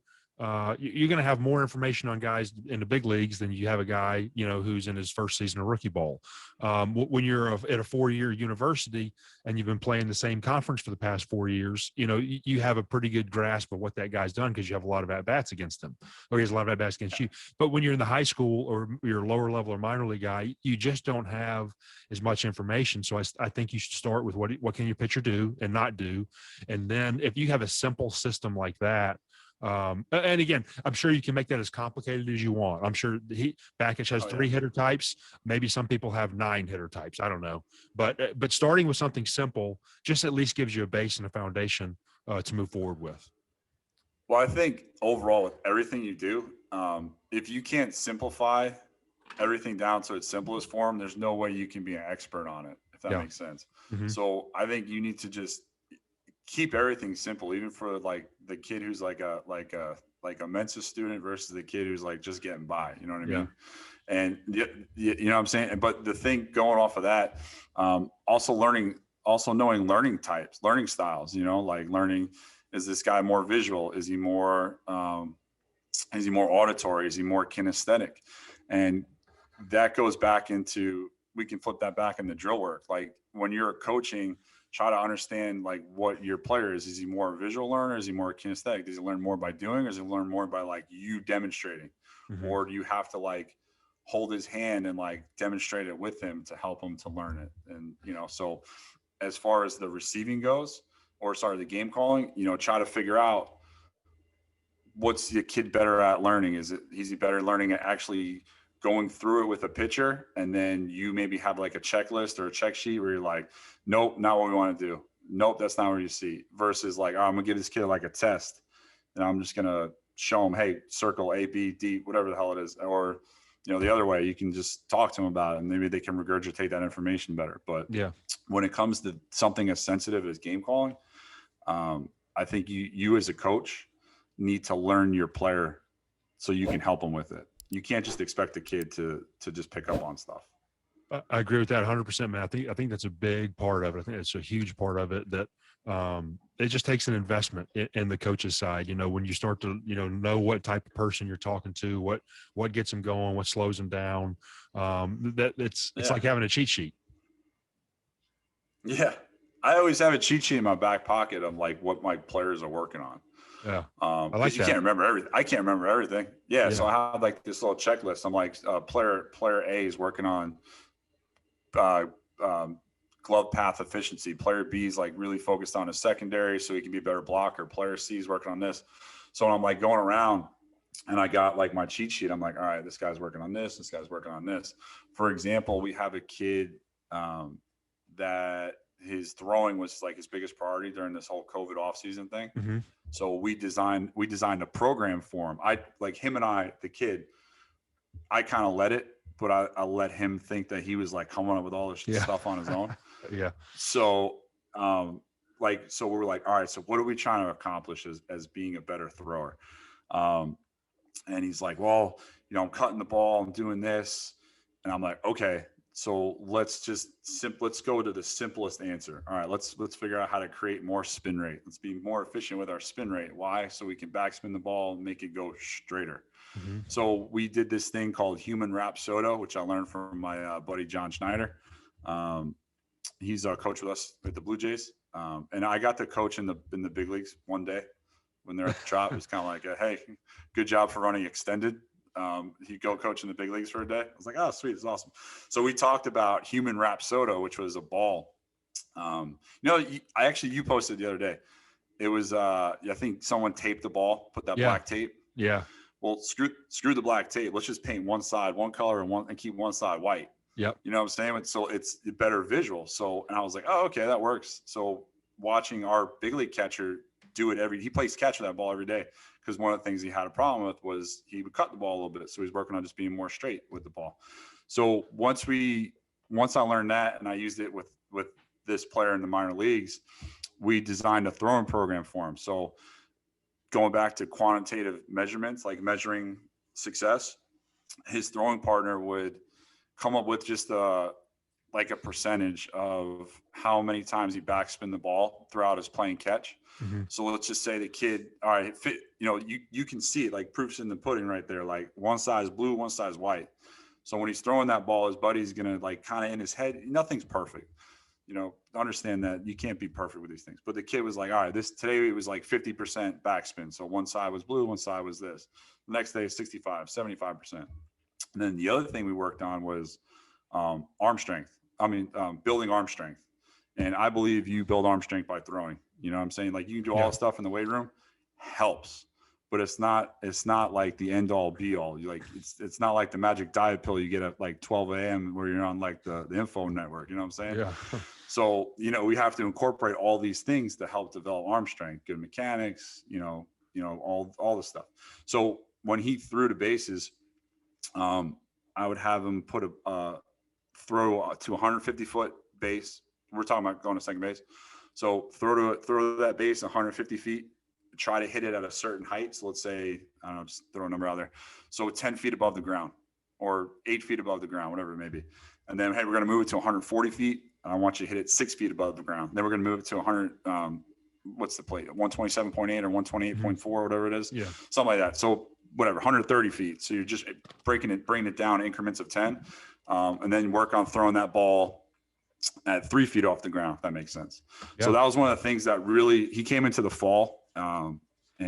you're going to have more information on guys in the big leagues than you have a guy, who's in his first season of rookie ball. When you're at a 4-year university and you've been playing the same conference for the past 4 years, you have a pretty good grasp of what that guy's done because you have a lot of at-bats against him, or he has a lot of at-bats against you. But when you're in the high school or your lower level or minor league guy, you just don't have as much information. So I think you should start with what can your pitcher do and not do. And then if you have a simple system like that, and again, I'm sure you can make that as complicated as you want. I'm sure Bakich has 3 hitter types. Maybe some people have 9 hitter types. I don't know, but starting with something simple just at least gives you a base and a foundation to move forward with. Well, I think overall with everything you do, if you can't simplify everything down to its simplest form, there's no way you can be an expert on it, if that makes sense. Mm-hmm. So I think you need to just keep everything simple, even for like the kid who's like a Mensa student versus the kid who's like just getting by. You know what I mean? And you know what I'm saying? But the thing going off of that, also knowing learning types, learning styles, you know, like learning, is this guy more visual? Is he more auditory? Is he more kinesthetic? And that goes back into, we can flip that back into drill work. Like when you're coaching, try to understand like what your player is. Is he more a visual learner? Is he more kinesthetic? Does he learn more by doing, or does he learn more by like you demonstrating? Mm-hmm. Or do you have to like hold his hand and like demonstrate it with him to help him to learn it? And, you know, so as far as the receiving goes, the game calling, you know, try to figure out what's the kid better at learning. Is he better learning at actually going through it with a pitcher, and then you maybe have like a checklist or a check sheet where you're like, nope, not what we want to do. Nope, that's not where you see. Versus like, I'm gonna give this kid like a test, and I'm just gonna show him, hey, circle A, B, D, whatever the hell it is. Or, you know, the other way, you can just talk to them about it, and maybe they can regurgitate that information better. But when it comes to something as sensitive as game calling, I think you as a coach need to learn your player so you can help them with it. You can't just expect a kid to just pick up on stuff. I agree with that 100%, man. I think that's a big part of it. I think it's a huge part of it that it just takes an investment in the coach's side. You know, when you start to, you know what type of person you're talking to, what gets them going, what slows them down. That it's like having a cheat sheet. Yeah. I always have a cheat sheet in my back pocket of like what my players are working on. Yeah. I like you can't remember everything. I can't remember everything. Yeah. So I have like this little checklist. I'm like, player A is working on glove path efficiency. Player B is like really focused on his secondary so he can be a better blocker. Player C is working on this. So I'm like going around and I got like my cheat sheet. I'm like, all right, this guy's working on this. This guy's working on this. For example, we have a kid that his throwing was like his biggest priority during this whole COVID offseason thing. Mm-hmm. So we designed a program for him. The kid, I kind of let it, but I let him think that he was like coming up with all this stuff on his own. So, so we were like, all right, so what are we trying to accomplish as being a better thrower? And he's like, well, you know, I'm cutting the ball, I'm doing this. And I'm like, okay, so let's go to the simplest answer. All right, let's figure out how to create more spin rate. Let's be more efficient with our spin rate. Why? So we can backspin the ball and make it go straighter. Mm-hmm. So we did this thing called human rhapsodo, which I learned from my buddy John Schneider. He's our coach with us at the Blue Jays, and I got to coach in the big leagues one day when they're at the Trop. It was kind of like, hey, good job for running extended. You go coach in the big leagues for a day. I was like, oh, sweet, it's awesome. So we talked about human rhapsodo, which was a ball. You posted the other day. It was I think someone taped the ball, put that black tape. Yeah. Well, screw the black tape. Let's just paint one side one color and keep one side white. Yep. You know what I'm saying? So it's better visual. So, and I was like, oh, okay, that works. So watching our big league catcher do it he plays catch with that ball every day. Because one of the things he had a problem with was he would cut the ball a little bit. So he's working on just being more straight with the ball. So once I learned that and I used it with this player in the minor leagues, we designed a throwing program for him. So going back to quantitative measurements, like measuring success, his throwing partner would come up with just a percentage of how many times he backspin the ball throughout his playing catch. Mm-hmm. So let's just say the kid, all right, you can see it, like proofs in the pudding right there, like one side's blue, one side's white. So when he's throwing that ball, his buddy's going to like kind of in his head, nothing's perfect. You know, understand that you can't be perfect with these things. But the kid was like, all right, today it was like 50% backspin. So one side was blue, one side was this. The next day, 65, 75%. And then the other thing we worked on was arm strength. Building arm strength. And I believe you build arm strength by throwing. You know what I'm saying? Like you can do all the stuff in the weight room, helps, but it's not like the end all be all. It's not like the magic diet pill you get at like 12 a.m. where you're on like the info network. You know what I'm saying? Yeah. So, we have to incorporate all these things to help develop arm strength, good mechanics, all the stuff. So when he threw the bases, I would have him put a throw to 150-foot base. We're talking about going to second base. So throw that base 150 feet, try to hit it at a certain height. So let's say, I don't know, just throw a number out there. So 10 feet above the ground or 8 feet above the ground, whatever it may be. And then, hey, we're going to move it to 140 feet. And I want you to hit it 6 feet above the ground. Then we're going to move it to 100, what's the plate? 127.8 or 128.4, whatever it is. Yeah. Something like that. So whatever, 130 feet. So you're just bringing it down increments of 10. And then work on throwing that ball at 3 feet off the ground, if that makes sense. Yeah. So that was one of the things that really, he came into the fall, and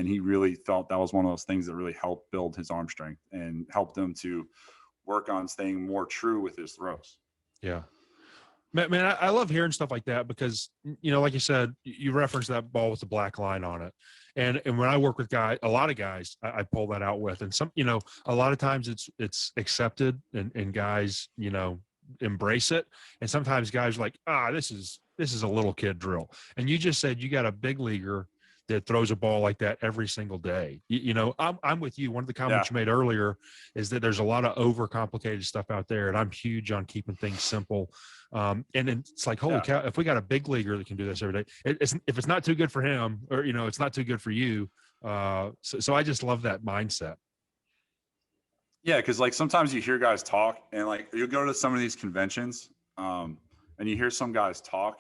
he really felt that was one of those things that really helped build his arm strength and helped him to work on staying more true with his throws. Yeah. Man, I love hearing stuff like that because, like you said, you referenced that ball with the black line on it. And when I work with a lot of guys, I pull that out with, and some, a lot of times it's accepted and guys, embrace it. And sometimes guys are like, this is a little kid drill. And you just said you got a big leaguer that throws a ball like that every single day. I'm with you. One of the comments you made earlier is that there's a lot of overcomplicated stuff out there, and I'm huge on keeping things simple. And it's like, holy cow, if we got a big leaguer that can do this every day, if it's not too good for him, or, it's not too good for you. So I just love that mindset. Yeah. Cause like sometimes you hear guys talk and like you go to some of these conventions and you hear some guys talk,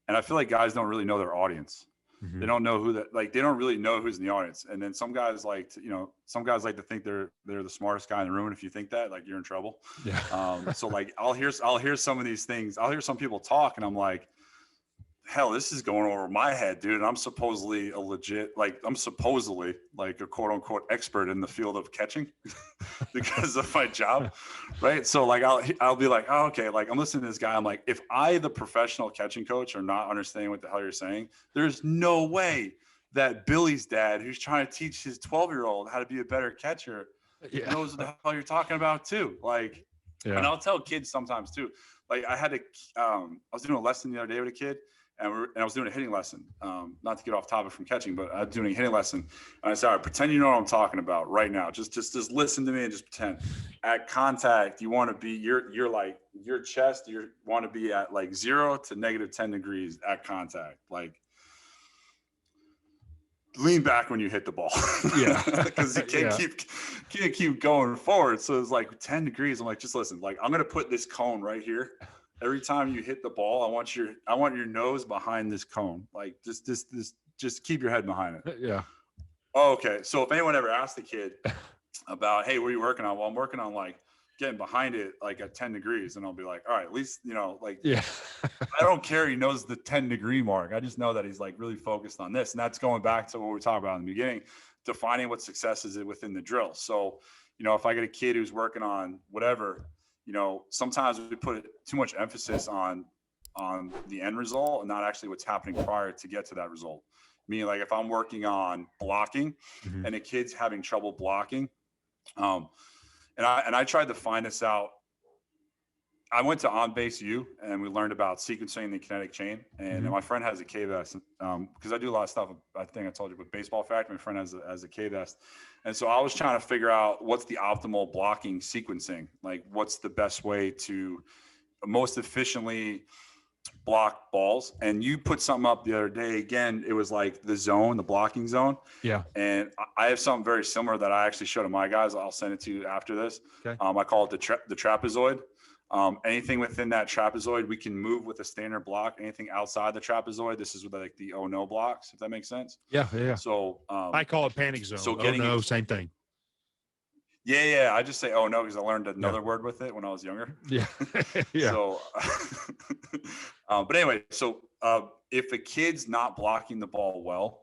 and I feel like guys don't really know their audience. Mm-hmm. They don't know they don't really know who's in the audience. And then some guys like to think they're the smartest guy in the room. And if you think that, like, you're in trouble. Yeah. So like, I'll hear some of these things. I'll hear some people talk and I'm like, hell, this is going over my head, dude. And I'm supposedly a quote unquote expert in the field of catching because of my job. Right. So like, I'll be like, oh, okay. Like, I'm listening to this guy. I'm like, if I, the professional catching coach, are not understanding what the hell you're saying, there's no way that Billy's dad, who's trying to teach his 12-year-old how to be a better catcher, knows what the hell you're talking about too. Like, and I'll tell kids sometimes too. Like I was doing a lesson the other day with a kid. And I was doing a hitting lesson, not to get off topic from catching, but I'm doing a hitting lesson. And I said, all right, pretend you know what I'm talking about right now. Just listen to me and just pretend. At contact, you want to be you're like your chest. You want to be at like 0 to -10 degrees at contact. Like, lean back when you hit the ball. Yeah, because you can't keep going forward. So it's like 10 degrees. I'm like, just listen. Like, I'm gonna put this cone right here. Every time you hit the ball, I want your nose behind this cone. Like, just keep your head behind it. Yeah. Oh, okay. So if anyone ever asked the kid about, hey, what are you working on? Well, I'm working on like getting behind it like at 10 degrees. And I'll be like, all right, at least, I don't care. He knows the 10-degree mark. I just know that he's like really focused on this. And that's going back to what we were talking about in the beginning, defining what success is within the drill. So, if I get a kid who's working on whatever, sometimes we put too much emphasis on the end result and not actually what's happening prior to get to that result. Meaning, like, if I'm working on blocking and a kid's having trouble blocking, and I tried to find this out. I went to On Base U and we learned about sequencing the kinetic chain. And my friend has a K vest because I do a lot of stuff. I think I told you with Baseball Factory. My friend has a K vest. And so I was trying to figure out what's the optimal blocking sequencing. Like, what's the best way to most efficiently block balls. And you put something up the other day. Again, it was like the blocking zone. Yeah. And I have something very similar that I actually showed to my guys. I'll send it to you after this. Okay. I call it the trapezoid. Anything within that trapezoid, we can move with a standard block. Anything outside the trapezoid, this is with like the oh no blocks, if that makes sense. Yeah. Yeah. So I call it panic zone. So same thing. Yeah. I just say oh no because I learned another word with it when I was younger. Yeah. Yeah. So, but anyway, so if a kid's not blocking the ball well,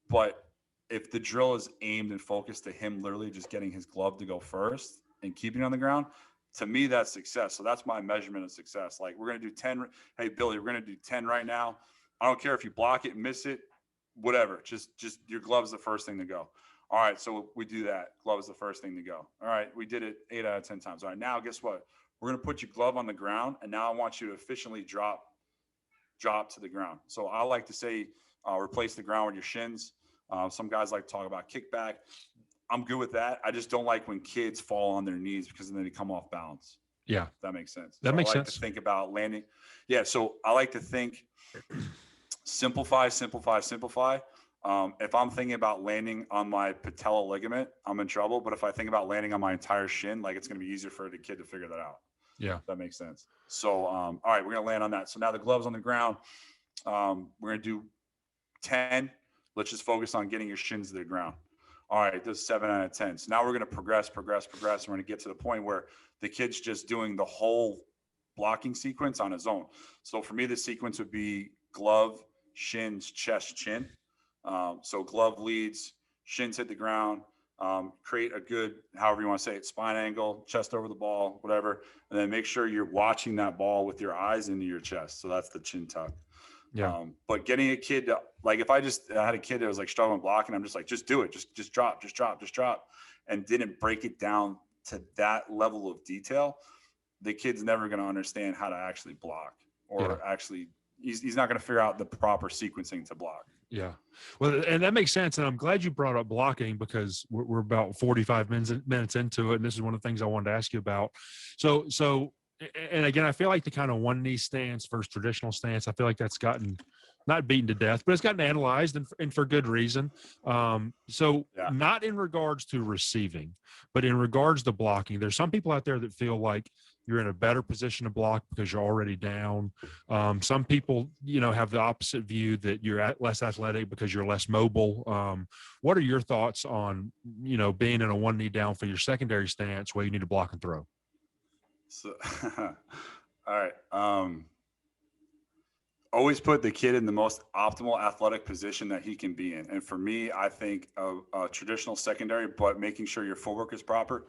but if the drill is aimed and focused to him literally just getting his glove to go first and keeping it on the ground, to me, that's success. So that's my measurement of success. Like, we're going to do 10. Hey, Billy, we're going to do 10 right now. I don't care if you block it, miss it, whatever. Just your glove's the first thing to go. All right. So we do that. Glove is the first thing to go. All right. We did it 8 out of 10 times. All right. Now, guess what? We're going to put your glove on the ground. And now I want you to efficiently drop to the ground. So I like to say, replace the ground with your shins. Some guys like to talk about kickback. I'm good with that. I just don't like when kids fall on their knees because then they come off balance. Yeah. If that makes sense. That So makes I like sense. to think about landing. Yeah. So I like to think simplify. If I'm thinking about landing on my patella ligament, I'm in trouble. But if I think about landing on my entire shin, like it's going to be easier for the kid to figure that out. Yeah. If that makes sense. So, all right, we're going to land on that. So now the glove's on the ground. We're going to do 10. Let's just focus on getting your shins to the ground. All right, this is 7 out of 10. So now we're going to progress. And we're going to get to the point where the kid's just doing the whole blocking sequence on his own. So for me, the sequence would be glove, shins, chest, chin. So glove leads, shins hit the ground, create a good, however you want to say it, spine angle, chest over the ball, whatever. And then make sure you're watching that ball with your eyes into your chest. So that's the chin tuck. Yeah. But getting a kid to, like, if I had a kid that was like struggling blocking, I'm just like, just do it. Just drop, and didn't break it down to that level of detail. The kid's never going to understand how to actually block or actually, he's not going to figure out the proper sequencing to block. Yeah. Well, and that makes sense. And I'm glad you brought up blocking because we're about 45 minutes into it. And this is one of the things I wanted to ask you about. So, and again, I feel like the kind of one knee stance versus traditional stance, I feel like that's gotten not beaten to death, but it's gotten analyzed and for good reason. Not in regards to receiving, but in regards to blocking, there's some people out there that feel like you're in a better position to block because you're already down. Some people, have the opposite view that you're less athletic because you're less mobile. What are your thoughts on, being in a one knee down for your secondary stance where you need to block and throw? So, all right. Always put the kid in the most optimal athletic position that he can be in. And for me, I think a traditional secondary, but making sure your footwork is proper.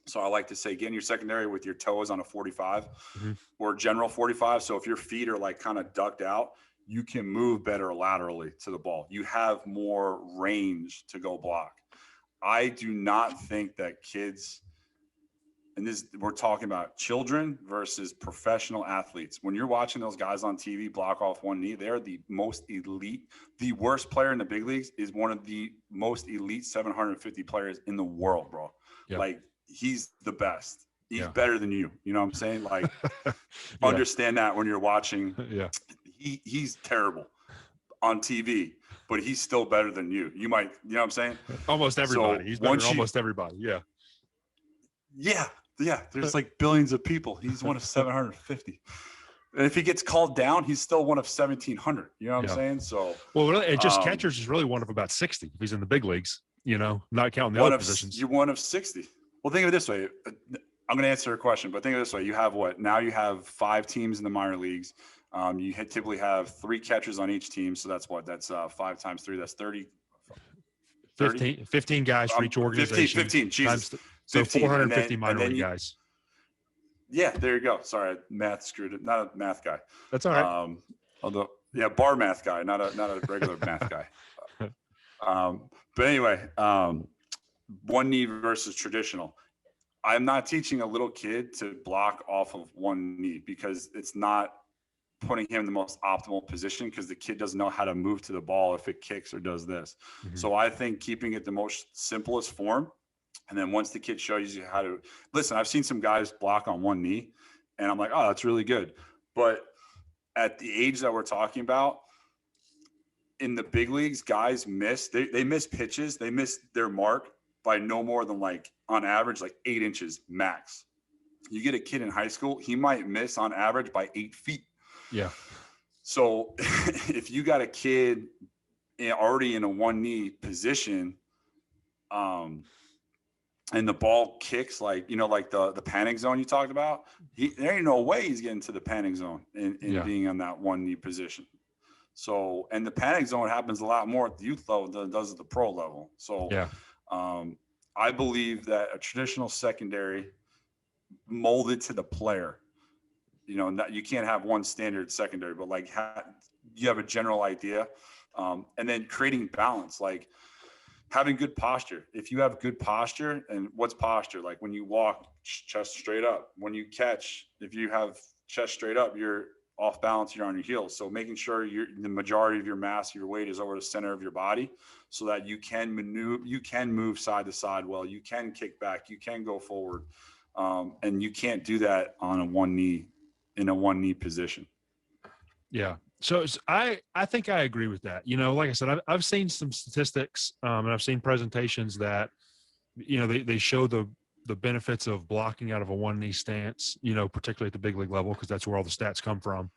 So I like to say, get in your secondary with your toes on a 45 or general 45. So if your feet are like kind of ducked out, you can move better laterally to the ball. You have more range to go block. I do not think that kids, and this, we're talking about children versus professional athletes. When you're watching those guys on TV block off one knee, they're the most elite. The worst player in the big leagues is one of the most elite 750 players in the world, bro. Yep. Like, he's the best. He's better than you. You know what I'm saying? Like, understand that when you're watching. He's terrible on TV, but he's still better than you. You might, you know what I'm saying? Almost everybody. He's better than almost everybody. Yeah. Yeah. There's like billions of people. He's one of 750. And if he gets called down, he's still one of 1,700. You know what I'm saying? So, well, really, it just catchers is really one of about 60 if he's in the big leagues, not counting the other positions. You're one of 60. Well, think of it this way. I'm going to answer your question, but think of it this way. You have what? Now you have 5 teams in the minor leagues. You typically have 3 catchers on each team. So that's what? That's 5 times 3. That's 30. 15 guys for each organization. 15. Jesus. So 450 minor league guys. Yeah, there you go. Sorry, math screwed it. Not a math guy. That's all right. Although, bar math guy, not a regular math guy. But anyway, one knee versus traditional. I'm not teaching a little kid to block off of one knee because it's not putting him in the most optimal position because the kid doesn't know how to move to the ball if it kicks or does this. So I think keeping it the most simplest form. And then once the kid shows you how to listen, I've seen some guys block on one knee and I'm like, oh, that's really good. But at the age that we're talking about in the big leagues, guys miss, they miss pitches. They miss their mark by no more than like on average, like 8 inches max. You get a kid in high school, he might miss on average by 8 feet. Yeah. So if you got a kid already in a one knee position, and the ball kicks like the panic zone you talked about, there ain't no way he's getting to the panic zone and being on that one knee position. So, and the panic zone happens a lot more at the youth level than it does at the pro level. So I believe that a traditional secondary molded to the player, you can't have one standard secondary, but like you have a general idea. And then creating balance, like having good posture. If you have good posture, and what's posture? Like when you walk, chest straight up. When you catch, if you have chest straight up, you're off balance, you're on your heels. So making sure the majority of your mass, your weight is over the center of your body, so that you can maneuver, you can move side to side well, you can kick back, you can go forward, and you can't do that on in a one knee position. Yeah. So I think I agree with that. Like I said, I've seen some statistics, and I've seen presentations that, they show the benefits of blocking out of a one knee stance, particularly at the big league level, because that's where all the stats come from.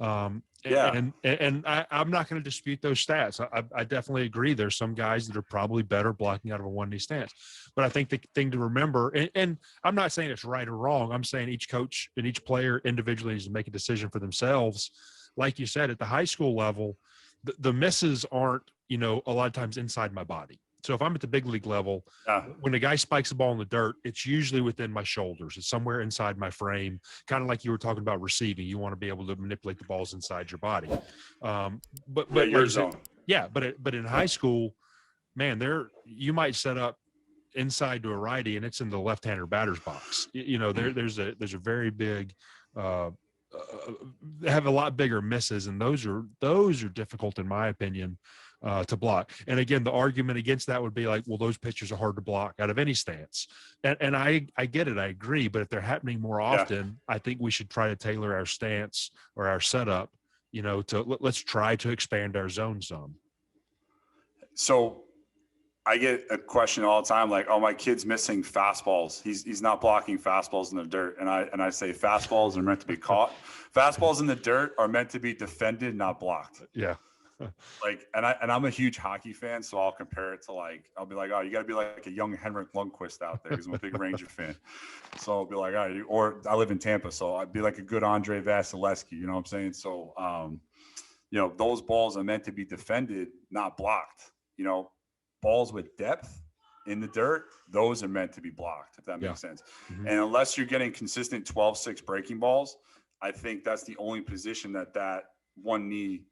And I'm not going to dispute those stats. I definitely agree. There's some guys that are probably better blocking out of a one knee stance, but I think the thing to remember, and I'm not saying it's right or wrong. I'm saying each coach and each player individually needs to make a decision for themselves. Like you said, at the high school level, the misses aren't, a lot of times inside my body. So if I'm at the big league level, when a guy spikes the ball in the dirt, it's usually within my shoulders. It's somewhere inside my frame, kind of like you were talking about receiving. You want to be able to manipulate the balls inside your body. But your like zone. But in high school, man, you might set up inside to a righty and it's in the left-hander batter's box. There's a very big have a lot bigger misses, and those are difficult in my opinion to block. And again, the argument against that would be like, well, those pitchers are hard to block out of any stance. And I get it, I agree, but if they're happening more often, I think we should try to tailor our stance or our setup, let's try to expand our zone some. So I get a question all the time, like, "Oh, my kid's missing fastballs. He's not blocking fastballs in the dirt." And I say, fastballs are meant to be caught. Fastballs in the dirt are meant to be defended, not blocked. Yeah. And I'm a huge hockey fan, so I'll compare it to I'll be like, "Oh, you got to be like a young Henrik Lundqvist out there," because I'm a big Ranger fan. So I'll be like, "All right," or I live in Tampa, so I'd be like a good Andre Vasilevsky. You know what I'm saying? So, those balls are meant to be defended, not blocked. Balls with depth in the dirt, those are meant to be blocked, if that makes sense. Mm-hmm. And unless you're getting consistent 12-6 breaking balls, I think that's the only position that one knee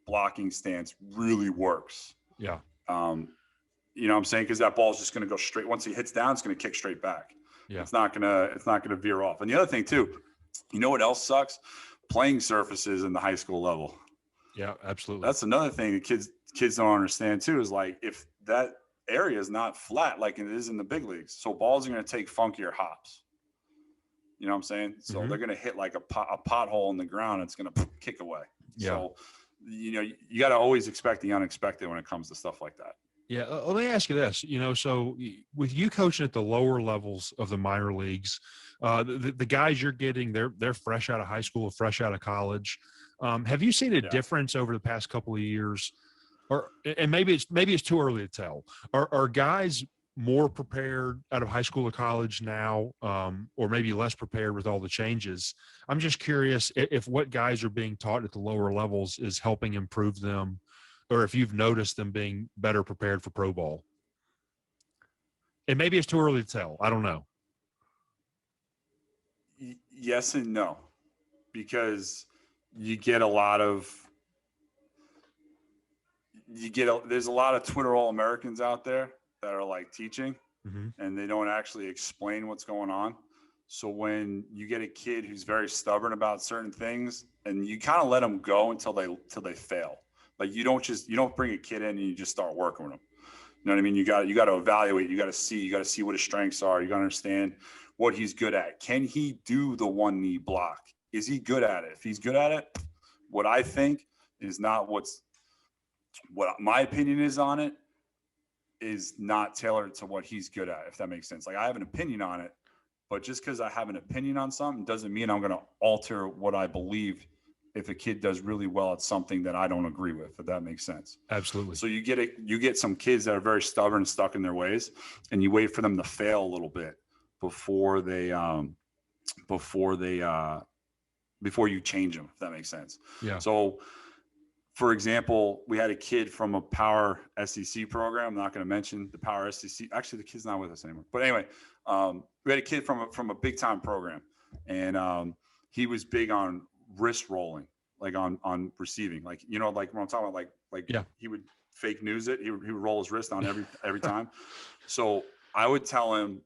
blocking stance really works. Yeah. You know what I'm saying? Because that ball is just going to go straight. Once he hits down, it's going to kick straight back. Yeah. It's not gonna veer off. And the other thing too, what else sucks? Playing surfaces in the high school level. Yeah, absolutely. That's another thing that kids don't understand too, is like, if that area is not flat like it is in the big leagues, so balls are going to take funkier hops. You know what I'm saying? So they're going to hit like a pothole in the ground. And it's going to kick away. Yeah. So, you got to always expect the unexpected when it comes to stuff like that. Yeah. Let me ask you this, so with you coaching at the lower levels of the minor leagues, the guys you're getting, they're fresh out of high school, fresh out of college. Have you seen a difference over the past couple of years? And maybe it's too early to tell. Are guys more prepared out of high school or college now, or maybe less prepared with all the changes? I'm just curious if what guys are being taught at the lower levels is helping improve them, or if you've noticed them being better prepared for pro ball. And maybe it's too early to tell. I don't know. Yes and no, because you get a lot of there's a lot of Twitter All-Americans out there that are like teaching, and they don't actually explain what's going on. So when you get a kid who's very stubborn about certain things, and you kind of let them go until they fail. Like, you don't bring a kid in and you just start working with them. You know what I mean? You got to evaluate, you got to see what his strengths are. You got to understand what he's good at. Can he do the one knee block? Is he good at it? If he's good at it, what I think is not what my opinion is on it is not tailored to what he's good at, if that makes sense. Like, I have an opinion on it, but just because I have an opinion on something doesn't mean I'm going to alter what I believe if a kid does really well at something that I don't agree with, if that makes sense. Absolutely. So you get some kids that are very stubborn and stuck in their ways, and you wait for them to fail a little bit before you change them, if that makes sense. Yeah. So, for example, we had a kid from a Power SEC program. I'm not going to mention the Power SEC. Actually, the kid's not with us anymore. But anyway, we had a kid from a big time program, and he was big on wrist rolling, like on receiving, like when I'm talking about, like he would fake news it. He would roll his wrist on every time. So I would tell him,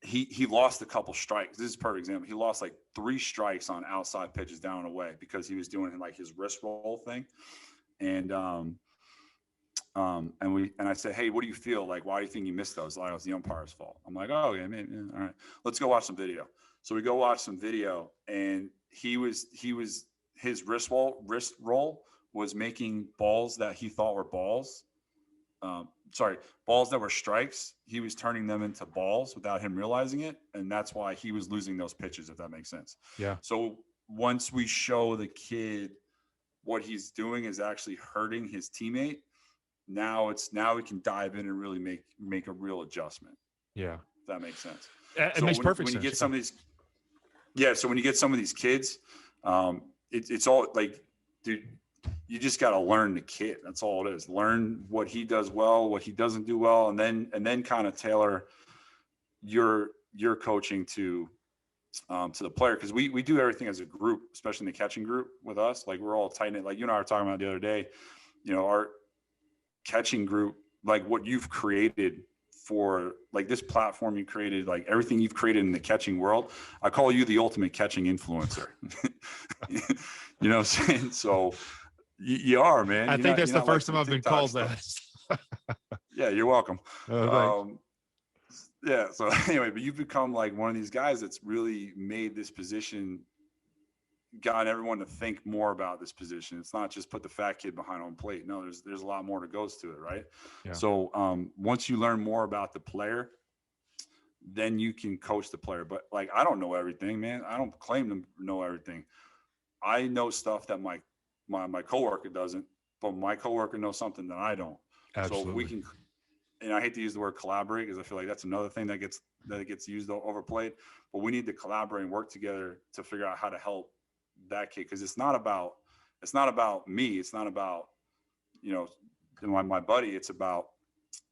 he lost a couple strikes. This is a perfect example. He lost like 3 strikes on outside pitches down and away because he was doing like his wrist roll thing. And I said, hey, what do you feel like? Why do you think you missed those? Like, it was the umpire's fault. I'm like, oh, okay, man, all right, let's go watch some video. So we go watch some video, and his wrist roll was making balls that he thought were balls. Balls that were strikes. He was turning them into balls without him realizing it. And that's why he was losing those pitches, if that makes sense. Yeah. So once we show the kid what he's doing is actually hurting his teammate, now we can dive in and really make a real adjustment. Yeah. If that makes sense. It makes perfect sense. When you get some of these, so when you get some of these kids, it's all like, dude, you just got to learn the kid. That's all it is. Learn what he does well, what he doesn't do well, and then kind of tailor your coaching to the player. Because we do everything as a group, especially in the catching group with us. Like, we're all tight knit. Like you and I were talking about the other day, our catching group, like what you've created for like this platform you created, like everything you've created in the catching world. I call you the ultimate catching influencer. You know what I'm saying? So you are, man. I think that's the first time I've been called that. Yeah, you're welcome. Oh, yeah. So anyway, but you've become like one of these guys that's really made this position, gotten everyone to think more about this position. It's not just put the fat kid behind home plate. No, there's a lot more that goes to it, right? Yeah. So once you learn more about the player, then you can coach the player. But like, I don't know everything, man. I don't claim to know everything. I know stuff that my coworker doesn't, but my coworker knows something that I don't. Absolutely. So we can, and I hate to use the word collaborate because I feel like that's another thing that gets used overplayed, but we need to collaborate and work together to figure out how to help that kid. Cause it's not about me. It's not about, my buddy. It's about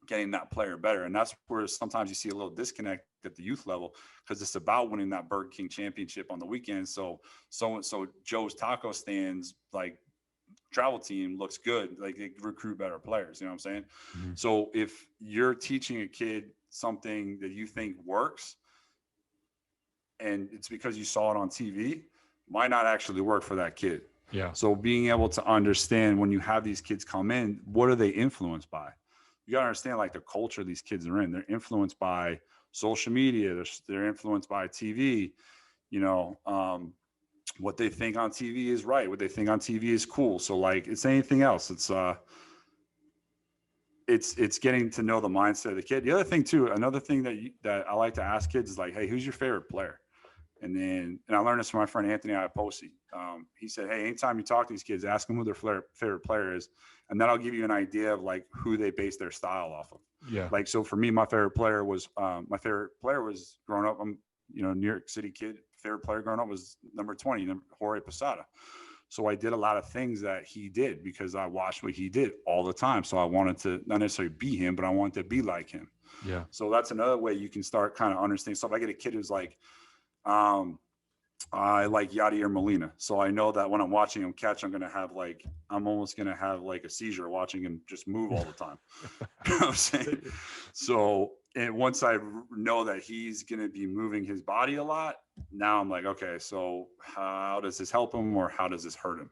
getting that player better. And that's where sometimes you see a little disconnect at the youth level, because it's about winning that Burger King championship on the weekend. So Joe's taco stands, like, travel team looks good. Like, they recruit better players. You know what I'm saying? Mm-hmm. So if you're teaching a kid something that you think works, and it's because you saw it on TV, might not actually work for that kid. Yeah. So being able to understand when you have these kids come in, what are they influenced by? You got to understand, like, the culture these kids are in. They're influenced by social media. They're influenced by TV. What they think on TV is right. What they think on TV is cool. So, like, it's anything else. It's getting to know the mindset of the kid. The other thing too, another thing that I like to ask kids is like, hey, who's your favorite player? And I learned this from my friend Anthony Iaposi. He said, hey, anytime you talk to these kids, ask them who their favorite player is, and that'll give you an idea of like who they base their style off of. Yeah. Like, so for me, my favorite player was growing up. I'm, New York City kid. Favorite player growing up was number 20, Jorge Posada. So I did a lot of things that he did because I watched what he did all the time. So I wanted to not necessarily be him, but I wanted to be like him. Yeah. So that's another way you can start kind of understanding stuff. I get a kid who's like, I like Yadier Molina. So I know that when I'm watching him catch, I'm almost going to have like a seizure watching him just move all the time. You know what I'm saying? So, and once I know that he's going to be moving his body a lot, now I'm like, okay, so how does this help him or how does this hurt him?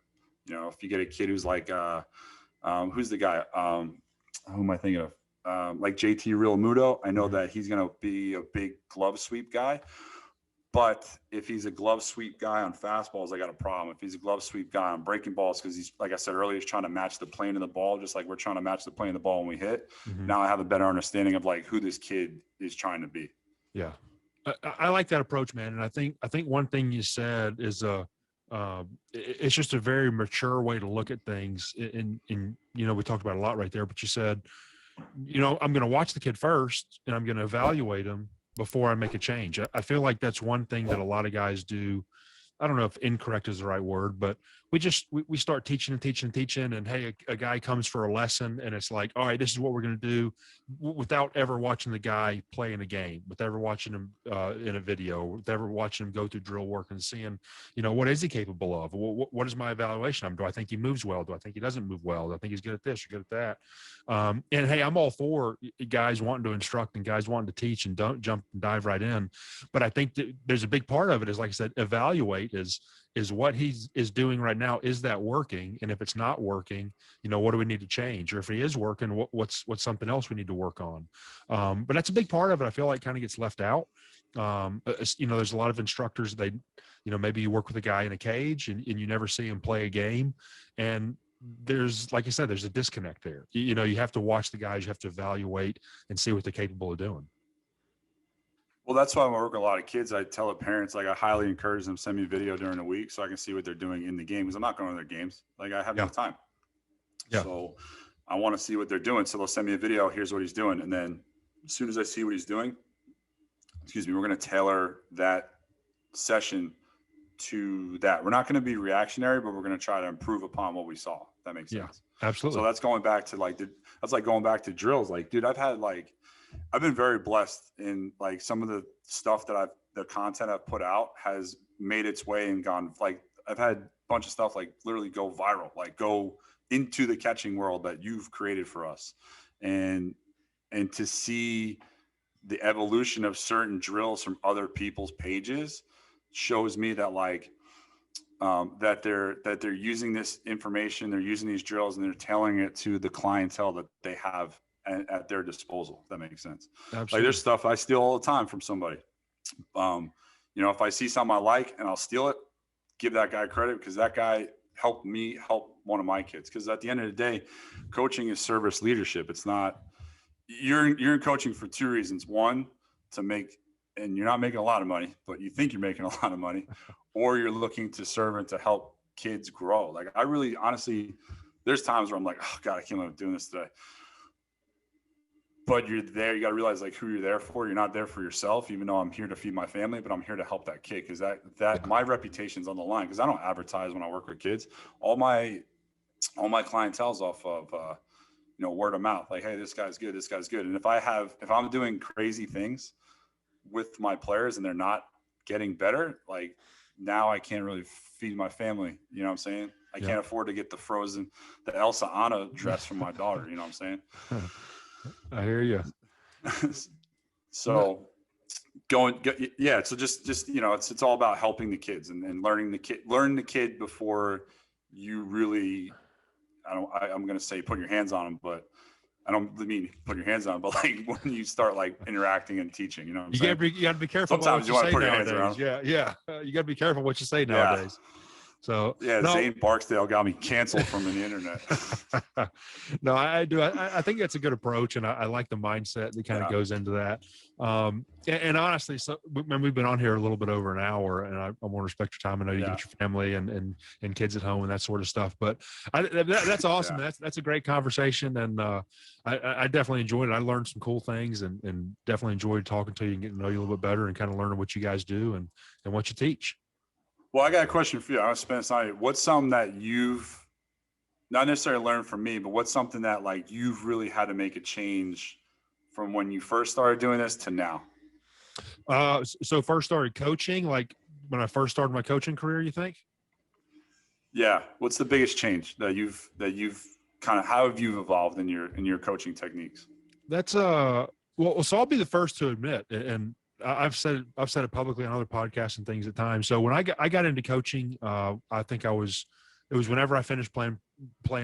If you get a kid who's like, who's the guy? Who am I thinking of? Like JT Realmuto. I know that he's going to be a big glove sweep guy. But if he's a glove sweep guy on fastballs, I got a problem. If he's a glove sweep guy on breaking balls, because he's, like I said earlier, he's trying to match the plane of the ball, just like we're trying to match the plane of the ball when we hit. Mm-hmm. Now I have a better understanding of like who this kid is trying to be. Yeah, I like that approach, man. And I think one thing you said is it's just a very mature way to look at things. And we talked about it a lot right there. But you said, I'm going to watch the kid first, and I'm going to evaluate him before I make a change. I feel like that's one thing that a lot of guys do. I don't know if incorrect is the right word, but we start teaching and teaching and teaching, and hey, a guy comes for a lesson, and it's like, all right, this is what we're going to do, without ever watching the guy play in a game, without ever watching him in a video, without ever watching him go through drill work and seeing, what is he capable of? What is my evaluation of him? Do I think he moves well? Do I think he doesn't move well? Do I think he's good at this or good at that? And hey, I'm all for guys wanting to instruct and guys wanting to teach and don't jump and dive right in. But I think that there's a big part of it is, like I said, evaluate is what he is doing right now. Is that working? And if it's not working, what do we need to change? Or if he is working, what's something else we need to work on? But that's a big part of it. I feel like kind of gets left out. There's a lot of instructors, maybe you work with a guy in a cage and you never see him play a game. And there's, like I said, there's a disconnect there. You have to watch the guys, you have to evaluate and see what they're capable of doing. Well, that's why when I work with a lot of kids, I tell the parents, I highly encourage them to send me a video during the week so I can see what they're doing in the game, because I'm not going to their games. I have no time. Yeah. So I want to see what they're doing. So they'll send me a video. Here's what he's doing. And then as soon as I see what he's doing, we're going to tailor that session to that. We're not going to be reactionary, but we're going to try to improve upon what we saw. If that makes sense. Absolutely. So that's going back to that's like going back to drills. Dude, I've been very blessed in some of the stuff that the content I've put out has made its way and gone, I've had a bunch of stuff literally go viral, go into the catching world that you've created for us. And to see the evolution of certain drills from other people's pages shows me that that they're using this information, they're using these drills, and they're telling it to the clientele that they have at their disposal. If that makes sense. Absolutely. There's stuff I steal all the time from somebody. If I see something I like and I'll steal it, give that guy credit, because that guy helped me help one of my kids. Because at the end of the day, coaching is service leadership. It's not, you're in coaching for two reasons. One, to make, and you're not making a lot of money, but you think you're making a lot of money, or you're looking to serve and to help kids grow. I really, honestly, there's times where I'm like, oh God, I can't believe I'm doing this today. But you're there, you got to realize who you're there for. You're not there for yourself, even though I'm here to feed my family, but I'm here to help that kid, because that my reputation's on the line, because I don't advertise when I work with kids. All my clientele's off of word of mouth. Hey, this guy's good, this guy's good. And if I'm doing crazy things with my players and they're not getting better, now I can't really feed my family. You know what I'm saying? I can't afford to get the Elsa Anna dress from my daughter. You know what I'm saying? I hear you. So So just it's all about helping the kids and learn the kid before you really, I'm going to say put your hands on them, but I don't mean put your hands on them, but when you start interacting and teaching, you know what I'm saying? You got to be careful. Sometimes you want to put your hands around. Yeah. You got to be careful what you say nowadays. So Zane Barksdale got me canceled from the internet. No, I do. I think that's a good approach, and I like the mindset that kind of goes into that. And honestly, so we've been on here a little bit over an hour, and I want to respect your time. I know you get your family and kids at home and that sort of stuff, but that's awesome. That's a great conversation, and I definitely enjoyed it. I learned some cool things, and definitely enjoyed talking to you and getting to know you a little bit better, and kind of learning what you guys do and what you teach. Well, I got a question for you. I want to spend some time. What's something that you've not necessarily learned from me, but what's something that you've really had to make a change from when you first started doing this to now? So first started coaching, when I first started my coaching career, you think? Yeah. What's the biggest change that you've kind of, how have you evolved in your coaching techniques? That's so I'll be the first to admit, and I've said it publicly on other podcasts and things at times. So when I got into coaching, I think it was whenever I finished playing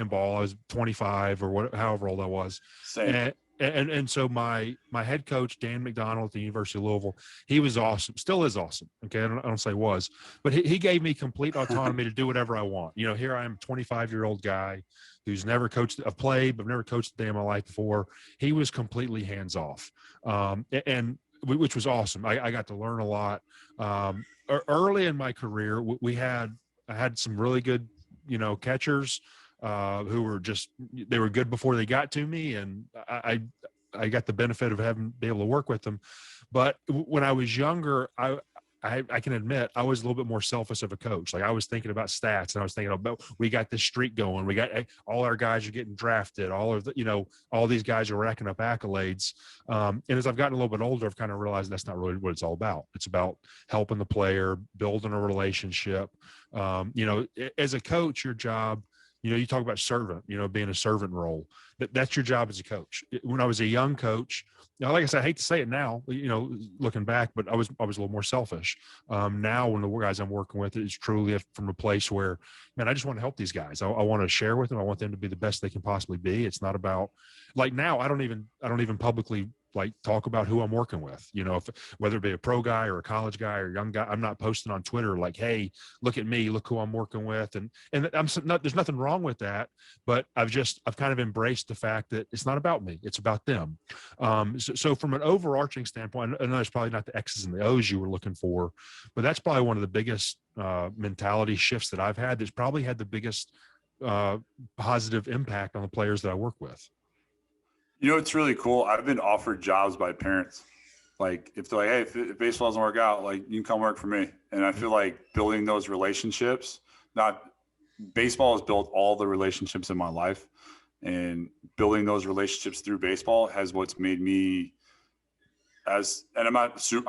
ball. I was 25 or however old I was. Same. And so my head coach, Dan McDonald at the University of Louisville, he was awesome, still is awesome. Okay. I don't say was, but he gave me complete autonomy to do whatever I want. Here I am, 25-year-old guy who's never coached. I've played, but never coached a day in my life before. He was completely hands off. And which was awesome. I got to learn a lot. Early in my career, I had some really good, catchers who were they were good before they got to me, and I got the benefit of be able to work with them. But when I was younger, I can admit I was a little bit more selfish of a coach. Like I was thinking about stats and I was thinking about, we got this streak going. We got all our guys are getting drafted. All of the, all these guys are racking up accolades. And as I've gotten a little bit older, I've kind of realized that's not really what it's all about. It's about helping the player, building a relationship. As a coach, your job, you talk about servant, being a servant role. That's your job as a coach. When I was a young coach, like I said, I hate to say it now, looking back, but I was a little more selfish. Now, when the guys I'm working with, it's truly from a place where, man, I just want to help these guys. I want to share with them. I want them to be the best they can possibly be. It's not about, like, now I don't even publicly like talk about who I'm working with, whether it be a pro guy or a college guy or a young guy. I'm not posting on Twitter like, hey, look at me, look who I'm working with. And there's nothing wrong with that, but I've kind of embraced the fact that it's not about me, it's about them. So from an overarching standpoint, I know it's probably not the X's and the O's you were looking for, but that's probably one of the biggest mentality shifts that I've had. That's probably had the biggest positive impact on the players that I work with. It's really cool. I've been offered jobs by parents. Like if they're like, hey, if baseball doesn't work out, like you can come work for me. And I feel like building those relationships, baseball has built all the relationships in my life, and building those relationships through baseball has what's made me and I'm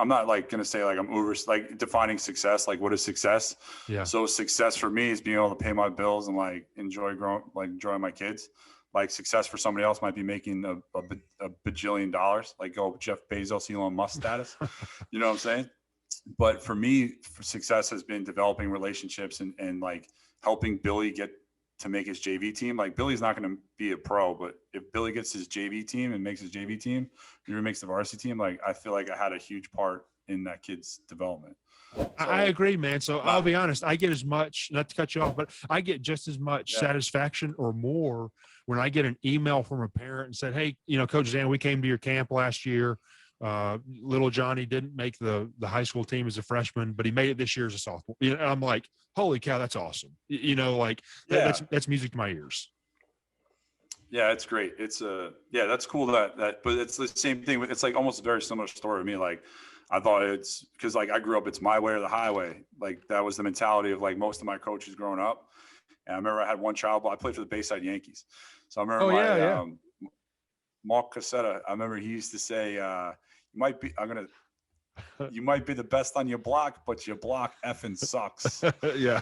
not like going to say like I'm like defining success. Like what is success? Yeah. So success for me is being able to pay my bills and like enjoy my kids. Like success for somebody else might be making a bajillion dollars, like Jeff Bezos, Elon Musk status. You know what I'm saying? But for me, success has been developing relationships and like helping Billy get to make his JV team. Like Billy's not going to be a pro, but if Billy gets his JV team and makes his JV team, or makes the varsity team, like I feel like I had a huge part in that kid's development. So, I agree, man. So I'll be honest, I get as much, not to cut you off, but I get just as much satisfaction or more when I get an email from a parent and said, hey, Coach Zan, we came to your camp last year. Little Johnny didn't make the high school team as a freshman, but he made it this year as a sophomore. And I'm like, holy cow, that's awesome. That's music to my ears. Yeah, it's great. It's that's cool but it's the same thing. It's like almost a very similar story to me. Like I thought it's because like I grew up, it's my way or the highway. Like that was the mentality of like most of my coaches growing up. And I remember I had one child, I played for the Bayside Yankees. So I remember Mark Cassetta, I remember he used to say, you might be the best on your block, but your block effing sucks. Yeah.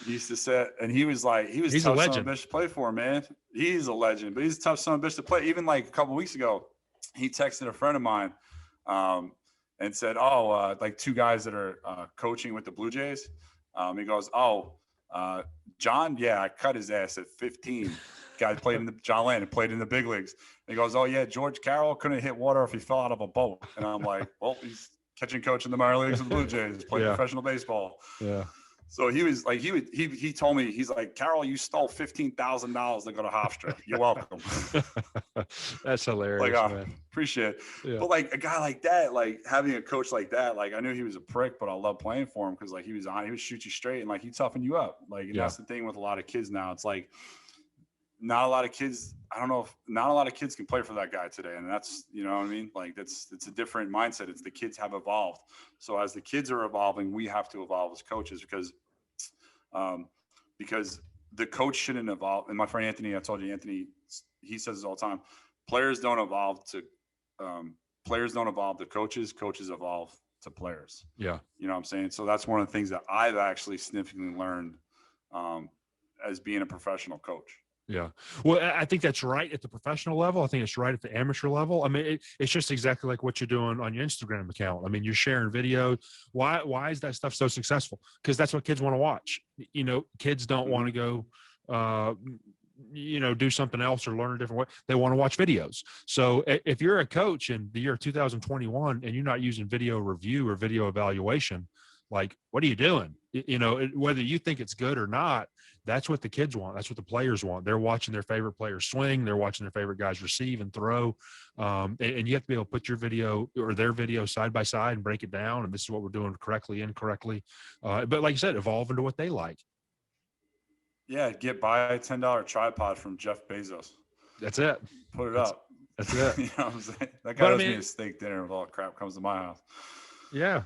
He used to say, and he's tough son of a bitch to play for, man. He's a legend, but he's a tough son of a bitch to play. Even like a couple of weeks ago, he texted a friend of mine and said, like two guys that are coaching with the Blue Jays. He goes, John, I cut his ass at 15. Guy played John Landon played in the big leagues. And he goes, George Carroll couldn't hit water if he fell out of a boat. And I'm like, well, he's catching coach in the minor leagues of the Blue Jays, playing professional baseball. Yeah. So he was like, he told me, he's like, Carroll, you stole $15,000 to go to Hofstra. You're welcome. That's hilarious. Like, man. Appreciate it. Yeah. But like a guy like that, like having a coach like that, like I knew he was a prick, but I love playing for him because like he would shoot you straight and like he'd toughen you up. Like that's the thing with a lot of kids now. It's like not a lot of kids. I don't know if not a lot of kids can play for that guy today. And that's, you know what I mean? Like it's a different mindset. It's the kids have evolved. So as the kids are evolving, we have to evolve as coaches because the coach shouldn't evolve. And my friend Anthony, I told you, Anthony, he says this all the time. Players don't evolve to coaches. Coaches evolve to players. Yeah. You know what I'm saying? So that's one of the things that I've actually significantly learned as being a professional coach. Yeah. Well, I think that's right at the professional level. I think it's right at the amateur level. I mean, it's just exactly like what you're doing on your Instagram account. I mean, you're sharing videos. Why is that stuff so successful? Because that's what kids want to watch. Kids don't want to go, do something else or learn a different way. They want to watch videos. So if you're a coach in the year 2021 and you're not using video review or video evaluation, like, what are you doing? Whether you think it's good or not, that's what the kids want. That's what the players want. They're watching their favorite players swing. They're watching their favorite guys receive and throw. And you have to be able to put your video or their video side by side and break it down. And this is what we're doing correctly, incorrectly. But like you said, evolve into what they like. Yeah, buy a $10 tripod from Jeff Bezos. That's it. Put it up. That's it. You know what I'm saying? That guy doesn't need a steak dinner with all the crap comes to my house. Yeah.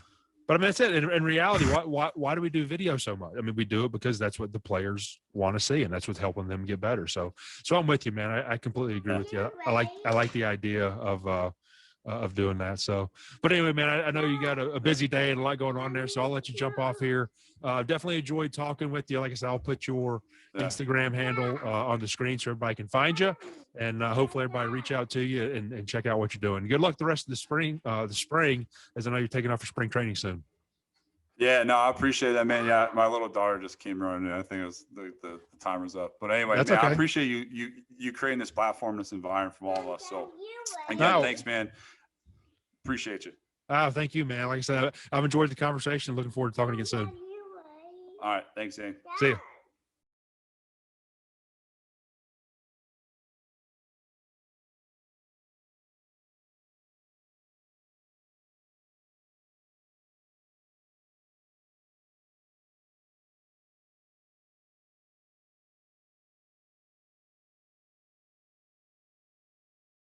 But I mean, that's it. In reality, why do we do video so much? I mean, we do it because that's what the players want to see, and that's what's helping them get better. So I'm with you, man. I completely agree with you. I like the idea of doing that. So, but anyway, man, I know you got a busy day and a lot going on there, so I'll let you jump off here. Definitely enjoyed talking with you. Like I said, I'll put your Instagram handle on the screen so everybody can find you, and hopefully everybody reach out to you and check out what you're doing. Good luck the rest of the spring, as I know you're taking off for spring training soon. Yeah, no, I appreciate that, man. Yeah, my little daughter just came running in. I think it was the timer's up. But anyway, man, okay. I appreciate you creating this platform, this environment for all of us. So again, thanks, man. Appreciate you. Thank you, man. Like I said, I've enjoyed the conversation. Looking forward to talking again soon. All right. Thanks, Zane. See you.